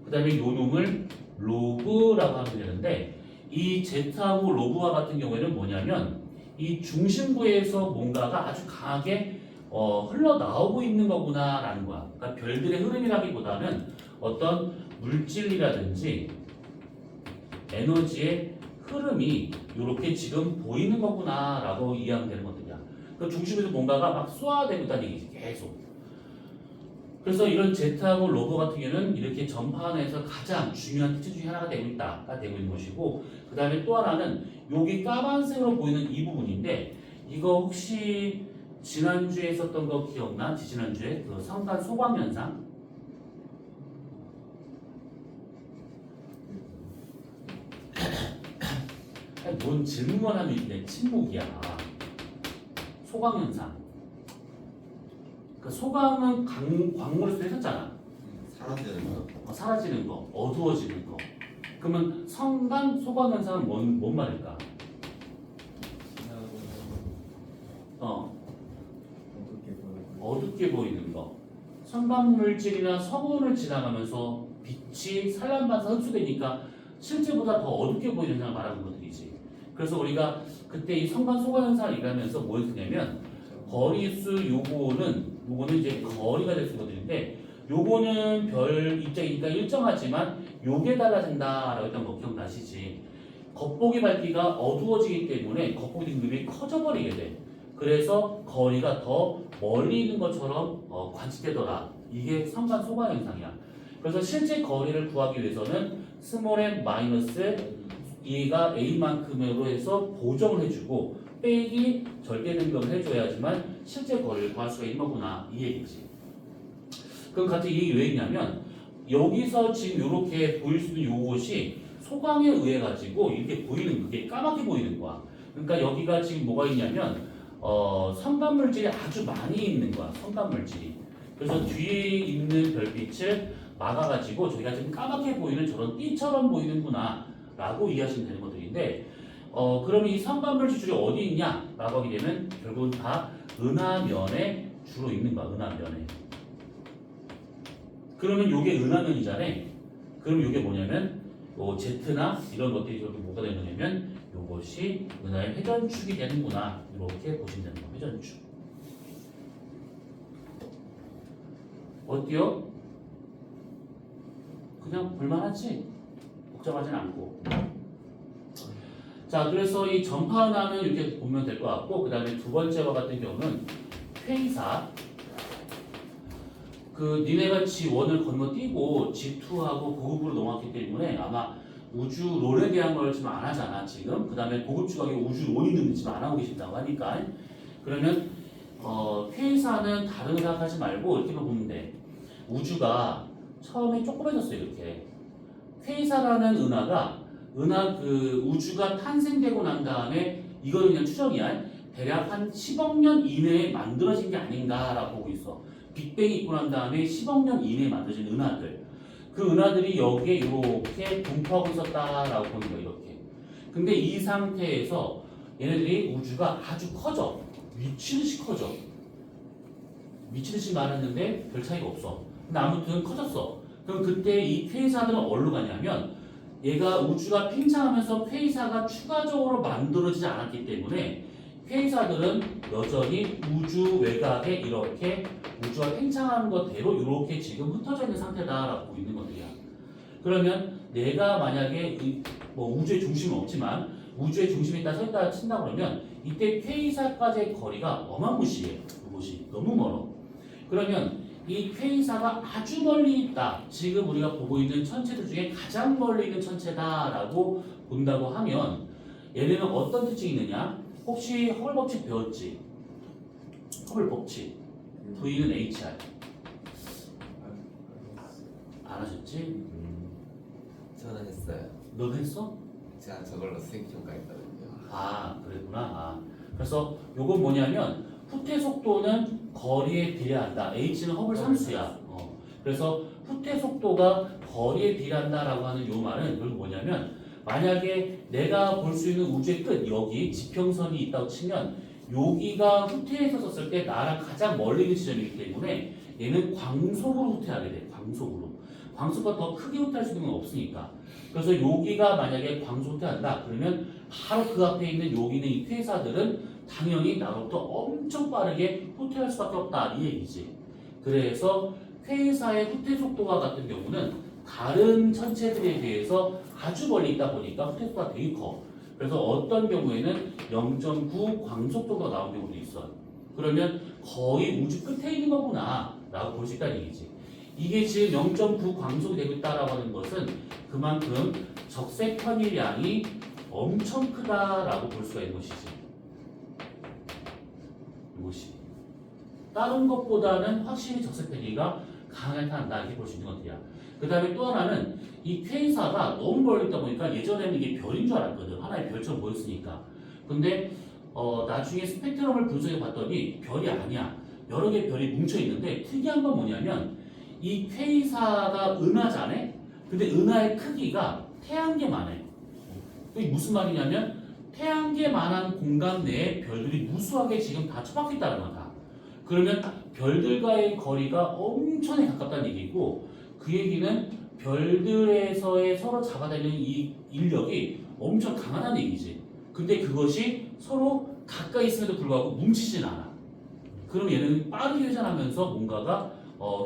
S1: 그 다음에 요 놈을 로그라고 하면 되는데 이 Z하고 로그와 같은 경우에는 뭐냐면 이 중심부에서 뭔가가 아주 강하게 흘러나오고 있는 거구나라는 거야. 그러니까 별들의 흐름이라기보다는 어떤 물질이라든지 에너지의 흐름이 이렇게 지금 보이는 거구나라고 이해하면 되는 것들이야. 그 중심에서 뭔가가 막 쏘아대고 있다는 얘기지 계속. 그래서 이런 Z하고 로그 같은 경우는 이렇게 전파안에서 가장 중요한 특징 중에 하나가 되고 있다가 되고 있는 것이고 그 다음에 또 하나는 여기 까만색으로 보이는 이 부분인데 이거 혹시 지난주에 있었던 거 기억나? 지난주에 그 성간 소광 현상? 아니, 뭔 질문만 하면 내 침묵이야. 소광 현상. 그 소광은 광물에서 했었잖아.
S2: 사라지는 거.
S1: 사라지는 거, 어두워지는 거. 그러면 성간 소광 현상은 뭔 말일까? 어둡게 보이는 거. 성간 물질이나 성운을 지나가면서 빛이 산란반사 흡수되니까 실제보다 더 어둡게 보이는 현상을 말하는 것들이지. 그래서 우리가 그때 이 성간 소광 현상을 얘기하면서 뭘 쓰냐면 거리수 요거는 이제 거리가 될 수 있거든요. 요거는 별 입장이니까 일정하지만 요게 달라진다라고 했던 거 기억나시지? 겉보기 밝기가 어두워지기 때문에 겉보기 등급이 커져버리게 돼. 그래서 거리가 더 멀리 있는 것처럼 관측되더라. 이게 성간 소광 현상이야. 그래서 실제 거리를 구하기 위해서는 스몰 m 마이너스 얘가 a만큼으로 해서 보정을 해주고 빼기 절대 등급을 해줘야지만 실제 거리를 구할 수가 있는 거구나 이 얘기지. 그럼 같은 이 얘기 왜 있냐면 여기서 지금 이렇게 보일 수 있는 요것이 소광에 의해 가지고 이렇게 보이는 그게 까맣게 보이는 거야. 그러니까 여기가 지금 뭐가 있냐면 성간 물질이 아주 많이 있는 거야. 성간 물질이. 그래서 뒤에 있는 별빛을 막아가지고 저희가 지금 까맣게 보이는 저런 띠처럼 보이는구나 라고 이해하시면 되는 것들인데 그러면 이 삼반별 지출이 어디 있냐 라고 하게 되면 결국은 다 은하면에 주로 있는 거야. 은하면에. 그러면 요게 은하면이잖아요. 그럼 요게 뭐냐면 Z나 이런 것들이 저렇게 뭐가 되는 거냐면 요것이 은하의 회전축이 되는구나 이렇게 보시면 되는 거예요. 회전축. 어때요? 그냥 볼만하지? 복잡하진 않고. 자, 그래서 이 전파은하는 이렇게 보면 될 것 같고, 그 다음에 두 번째와 같은 경우는 회의사. 니네가 G1을 건너뛰고 G2하고 고급으로 넘어왔기 때문에 아마 우주론에 대한 걸 지금 안 하잖아, 지금. 그 다음에 고급 추가기 우주론이 지금 안 하고 계신다고 하니까. 그러면, 회의사는 다른 거 생각하지 말고 이렇게만 보면 돼. 우주가 처음에 조그매졌어요, 이렇게. 회의사라는 은하 우주가 탄생되고 난 다음에 이거는 그냥 추정이야. 대략 한 10억 년 이내에 만들어진 게 아닌가라고 보고 있어. 빅뱅이 있고 난 다음에 10억 년 이내에 만들어진 은하들. 그 은하들이 여기에 이렇게 분포하고 있었다라고 보는 거야, 이렇게. 근데 이 상태에서 얘네들이 우주가 아주 커져. 미치듯이 커져. 미치듯이 많았는데 별 차이가 없어. 근데 아무튼 커졌어. 그럼 그때 이 퀘이사들은 어디로 가냐면 얘가 우주가 팽창하면서 퀘이사가 추가적으로 만들어지지 않았기 때문에 퀘이사들은 여전히 우주 외곽에 이렇게 우주가 팽창하는 것대로 이렇게 지금 흩어져 있는 상태다라고 있는 것들이야. 그러면 내가 만약에 우주의 중심은 없지만 우주의 중심에 있다 서 있다 친다 그러면 이때 퀘이사까지의 거리가 어마무시해. 이것이 너무 멀어. 그러면 이 퀘이사가 아주 멀리 있다. 지금 우리가 보고 있는 천체들 중에 가장 멀리 있는 천체다라고 본다고 하면 얘네는 어떤 특징이 있느냐? 혹시 허블 법칙 배웠지? 허블 법칙. V는 HR. 안 하셨지?
S2: 저는 했어요.
S1: 너 했어?
S2: 제가 저걸로 수행평가했거든요.
S1: 아, 그랬구나. 아. 그래서 요건 뭐냐면 후퇴 속도는 거리에 비례한다. H는 허블 상수야. 그래서 후퇴 속도가 거리에 비례한다라고 하는 요 말은 결국 뭐냐면 만약에 내가 볼 수 있는 우주의 끝 여기 지평선이 있다고 치면 여기가 후퇴해서 썼을 때 나랑 가장 멀리 있는 지점이기 때문에 얘는 광속으로 후퇴하게 돼. 광속으로. 광속보다 더 크게 후퇴할 수 있는 건 없으니까. 그래서 여기가 만약에 광속 후퇴한다. 그러면 바로 그 앞에 있는 여기 있는 이 회사들은 당연히 나로부터 엄청 빠르게 후퇴할 수밖에 없다. 이 얘기지. 그래서 회사의 후퇴 속도와 같은 경우는 다른 천체들에 비해서 아주 멀리 있다 보니까 후퇴 속도가 되게 커. 그래서 어떤 경우에는 0.9 광속 정도가 나온 경우도 있어요. 그러면 거의 우주 끝에 있는 거구나 라고 볼 수 있다는 얘기지. 이게 지금 0.9 광속이 되고 있다라고 하는 것은 그만큼 적색 편의량이 엄청 크다라고 볼 수가 있는 것이지. 이것이 다른 것보다는 확실히 적색 편의가 강하게 나타난다 이렇게 볼 수 있는 것들이야. 그 다음에 또 하나는 이 퀘이사가 너무 멀리 있다 보니까 예전에는 이게 별인 줄 알았거든. 하나의 별처럼 보였으니까. 근데 나중에 스펙트럼을 분석해 봤더니 별이 아니야. 여러 개의 별이 뭉쳐 있는데 특이한 건 뭐냐면 이 퀘이사가 은하잖아. 근데 은하의 크기가 태양계만 해. 이게 무슨 말이냐면 태양계만한 공간 내에 별들이 무수하게 지금 다 처박혀 있다는 거다. 그러면 별들과의 거리가 엄청나게 가깝다는 얘기고 그 얘기는 별들에서의 서로 잡아다니는 이 인력이 엄청 강하다는 얘기지. 근데 그것이 서로 가까이 있음에도 불구하고 뭉치진 않아. 그럼 얘는 빠르게 회전하면서 뭔가가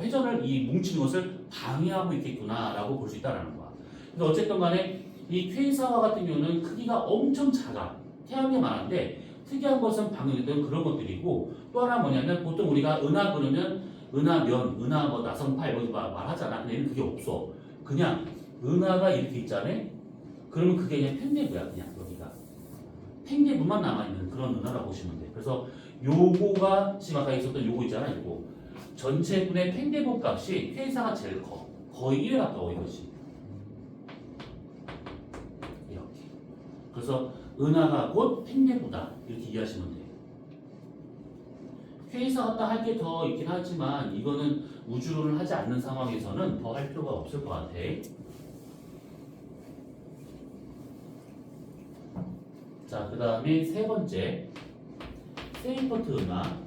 S1: 회전을 이 뭉치는 것을 방해하고 있겠구나라고 볼 수 있다는 거야. 근데 어쨌든 간에 이 퀘이사와 같은 경우는 크기가 엄청 작아. 태양계만한데 특이한 것은 방금 했던 그런 것들이고 또 하나 뭐냐면 보통 우리가 은하 그러면 은하면, 은하 뭐 나선팔 뭐 말하잖아. 근데 얘는 그게 없어. 그냥 은하가 이렇게 있잖아. 그러면 그게 그냥 팽대부야. 그냥 여기가 팽대부만 남아있는 그런 은하라고 보시면 돼. 그래서 요거가 지금 아까 있었던 요거 있잖아. 요거 전체 분의 팽대부 값이 퀘이사가 제일 커. 거의 1에 가까워 이것이. 이렇게. 그래서 은하가 곧 팽대부다 이렇게 이해하시면 돼요. K사 갖다 할 게 더 있긴 하지만 이거는 우주론을 하지 않는 상황에서는 더 할 필요가 없을 것 같아. 자, 그 다음에 세 번째 세이퍼트 은하.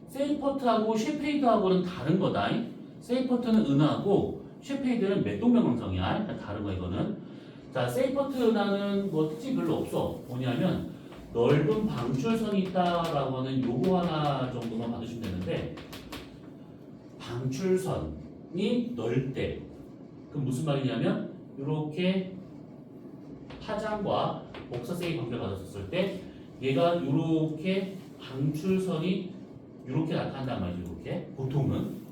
S1: 세이퍼트하고 셰페이드하고는 다른 거다. 세이퍼트는 은하고 셰페이드는 맥동명왕성이야. 그러니까 다른 거 이거는. 자, 세이퍼트 은하는 뭐 특징이 별로 없어. 뭐냐면 넓은 방출선이 있다라고 하는 요거 하나 정도만 받으시면 되는데, 방출선이 넓대. 그럼 무슨 말이냐면 이렇게 파장과 복사세의 관계를 가졌을 때 얘가 이렇게 방출선이 이렇게 나타난단 말이죠. 이렇게 보통은.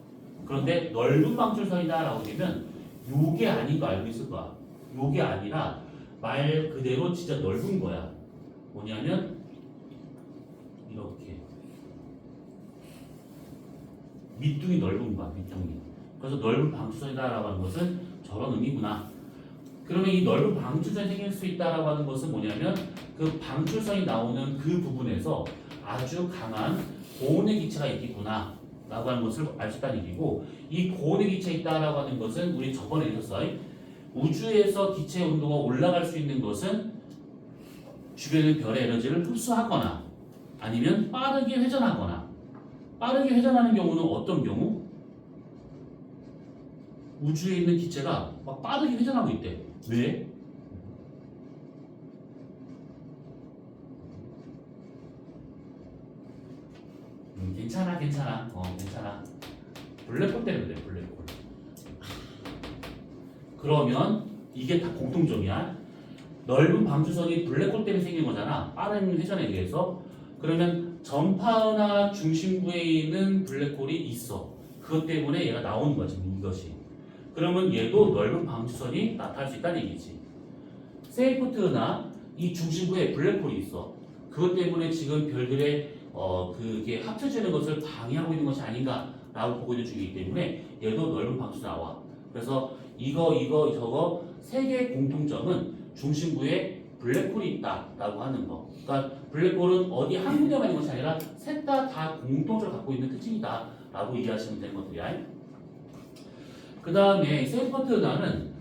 S1: 그런데 넓은 방출선이다라고 되면 요게 아닌 거 알고 있을 거야. 요게 아니라 말 그대로 진짜 넓은 거야. 뭐냐면 이렇게 밑둥이 넓은 거야. 밑둥이. 그래서 넓은 방출선이다라고 하는 것은 저런 의미구나. 그러면 이 넓은 방출선이 생길 수 있다라고 하는 것은 뭐냐면 그 방출선이 나오는 그 부분에서 아주 강한 고온의 기체가 있겠구나 라고 하는 것을 알 수 있다는 얘기고, 이 고온의 기체가 있다라고 하는 것은 우리 저번에 읽었어요. 우주에서 기체 온도가 올라갈 수 있는 것은 주변의 별의 에너지를 흡수하거나 아니면 빠르게 회전하거나. 빠르게 회전하는 경우는 어떤 경우? 우주에 있는 기체가 막 빠르게 회전하고 있대. 왜? 괜찮아. 괜찮아. 블랙홀 때문에 그래. 블랙홀. 그러면 이게 다 공통점이야. 넓은 방출선이 블랙홀 때문에 생긴 거잖아. 빠른 회전에 의해서. 그러면 전파은하 중심부에 있는 블랙홀이 있어. 그것 때문에 얘가 나오는 거지. 이것이. 그러면 얘도 넓은 방출선이 나타날 수 있다는 얘기지. 세이퍼트 은하 이 중심부에 블랙홀이 있어. 그것 때문에 지금 별들의 그게 합쳐지는 것을 방해하고 있는 것이 아닌가라고 보고 있는 중이기 때문에 얘도 넓은 방출이 나와. 그래서 이거 저거 세 개의 공통점은 중심부에 블랙홀이 있다라고 하는 거. 그러니까 블랙홀은 어디 한 군데만 있는 것이 아니라 셋 다 공통점을 갖고 있는 특징이다라고 이해하시면 되는 것들이야. 그 다음에 세이퍼트 은하는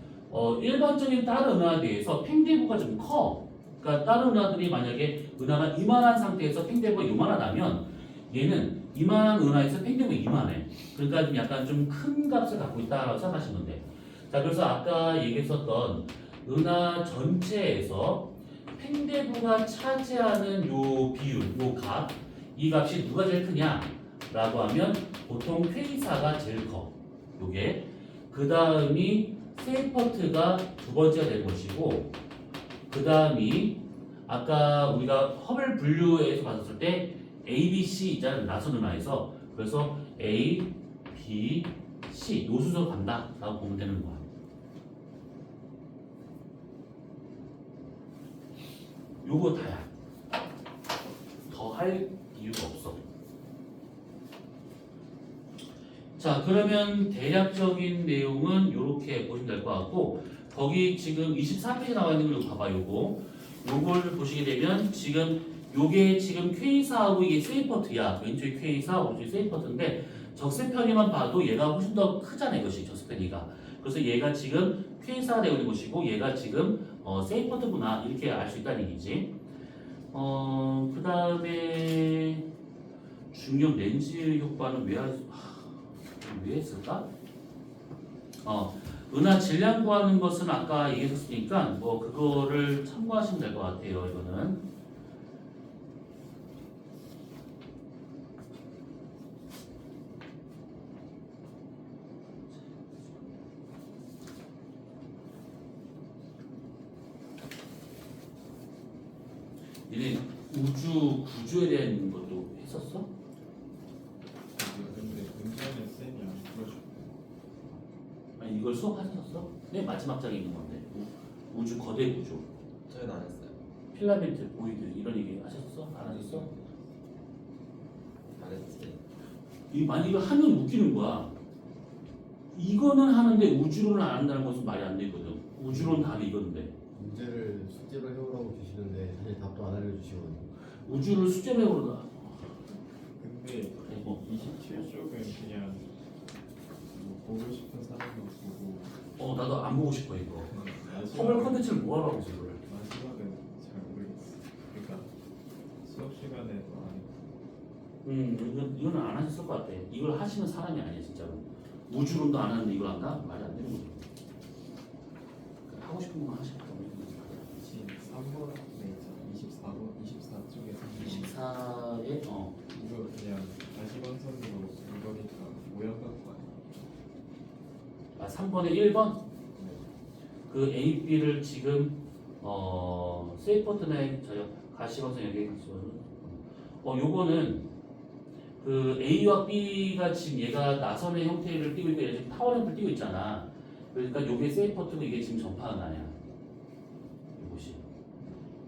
S1: 일반적인 다른 은하에 비해서 팽대부가 좀 커. 그러니까 다른 은하들이 만약에 은하가 이만한 상태에서 팽대부가 이만하다면 얘는 이만한 은하에서 팽대부가 이만해. 그러니까 좀 약간 좀 큰 값을 갖고 있다라고 생각하시면 돼. 자, 그래서 아까 얘기했었던 은하 전체에서 팽대부가 차지하는 요 비율, 요 값, 이 값이 누가 제일 크냐라고 하면 보통 K사가 제일 커. 요게. 그 다음이 세이퍼트가 두 번째가 될 것이고, 그 다음이 아까 우리가 허블 분류에서 봤었을 때 A, B, C 있잖아요. 나선 은하에서. 그래서 A, B, C 요 순서로 간다라고 보면 되는 거야. 요거 다야. 더 할 이유가 없어. 자, 그러면 대략적인 내용은 이렇게 보시면 될 것 같고, 거기 지금 24페이지 나와 있는 걸 봐봐. 요걸 보시게 되면 지금 요게 지금 K사하고 이게 세이퍼트야. 왼쪽이 K사, 오른쪽이 세이퍼트인데 적세편이만 봐도 얘가 훨씬 더 크잖아. 이것이 적세편이가. 그래서 얘가 지금 K사가 되고 있는 것이고 얘가 지금 세이퍼트구나 이렇게 알 수 있다는 얘기지. 그 다음에 중력 렌즈 효과는 왜 했을까? 은하 질량 구하는 것은 아까 얘기했었으니까 뭐 그거를 참고하시면 될 것 같아요. 이거는. 얘네 우주 구조에 대한 것도 했었어?
S3: 근데 문제는 쌤이 안 풀어줘.
S1: 아니 이걸 수업하셨었어? 네, 마지막 장에 있는 건데 우주 거대 구조,
S2: 저희는 안 했어요.
S1: 필라멘트, 보이드 이런 얘기 하셨어? 안 하셨어?
S2: 안 했지.
S1: 만약 이거 하면 웃기는 거야. 이거는 하는데 우주론을 안 한다는 것은 말이 안 되거든. 우주론 답이 이건데
S4: 문제를 숙제로 해오라고 주시는데 사실 답도 안 알려주시거든요.
S1: 우주를 수점액으로 나.
S3: 근데
S1: 뭐,
S3: 27쪽은 그냥 뭐 보고 싶은 사람만 보고
S1: 나도 안 보고 싶어 이거. 허블
S3: 마지막은
S1: 컨텐츠를 뭐 하라고 이거를.
S3: 잘 모르겠어. 그러니까 수업 시간에도 안 했고.
S1: 이거는 안 하셨을 것 같아. 이걸 하시는 사람이 아니야 진짜로. 우주론도 안 하는데 이걸 한다? 말이 안 되는 거죠. 하고 싶은 것만 하시겠다.
S3: 23번 네 있잖아. 24번 24쪽에
S1: 24에
S3: 이거 그냥 가시방선으로 이거니까 모양 갖고 와요.
S1: 3번에 1번
S3: 네.
S1: 그 A, B를 지금 세이퍼트나 저요 가시방선 여기에 요거는 그 A와 B가 지금 얘가 나선의 형태를 띄고 있고 얘가 지금 타원 형태를 띄고 있잖아. 그러니까 요게 세이퍼트고 이게 지금 전파하나야. 이것이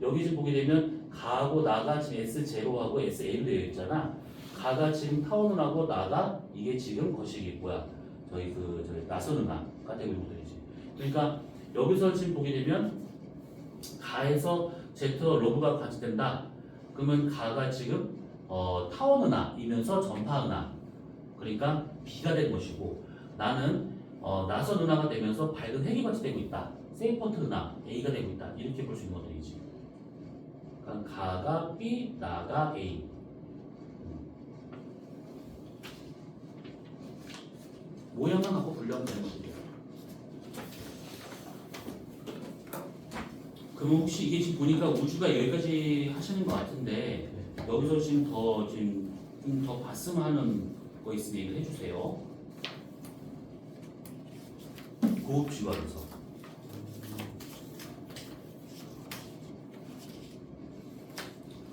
S1: 여기 지금 보게 되면 가하고 나가 지금 S0하고 S1로 되어 있잖아. 가가 지금 타원을 나가 이게 지금 거시기 뭐야 저희 나선 음악가 되고 있는 것들이지. 그러니까 여기서 지금 보게 되면 가에서 Z 로브가 관측된다. 그러면 가가 지금 타원 은하이면서 전파 은하. 그러니까 B가 된 것이고 나는 나선 은하가 되면서 밝은 핵이 관측되고 있다. 세이퍼트 은하 A가 되고 있다. 이렇게 볼 수 있는 것들이지. 그러니까 가가 B, 나가 A. 모양만 갖고 분류하면 되는 것들이야. 그럼 혹시 이게 지금 보니까 우주가 여기까지 하시는 것 같은데 여기서 지금 좀 더 봤으면 하는 거 있으면 얘기를 해주세요. 고급 지구하면서.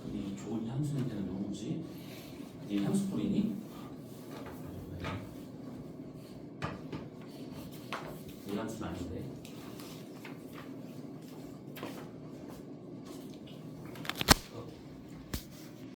S1: 근데 이 좋은 향수 냄새는 누구지? 얘 향수 뿌리니? 이 향수는 아닌데.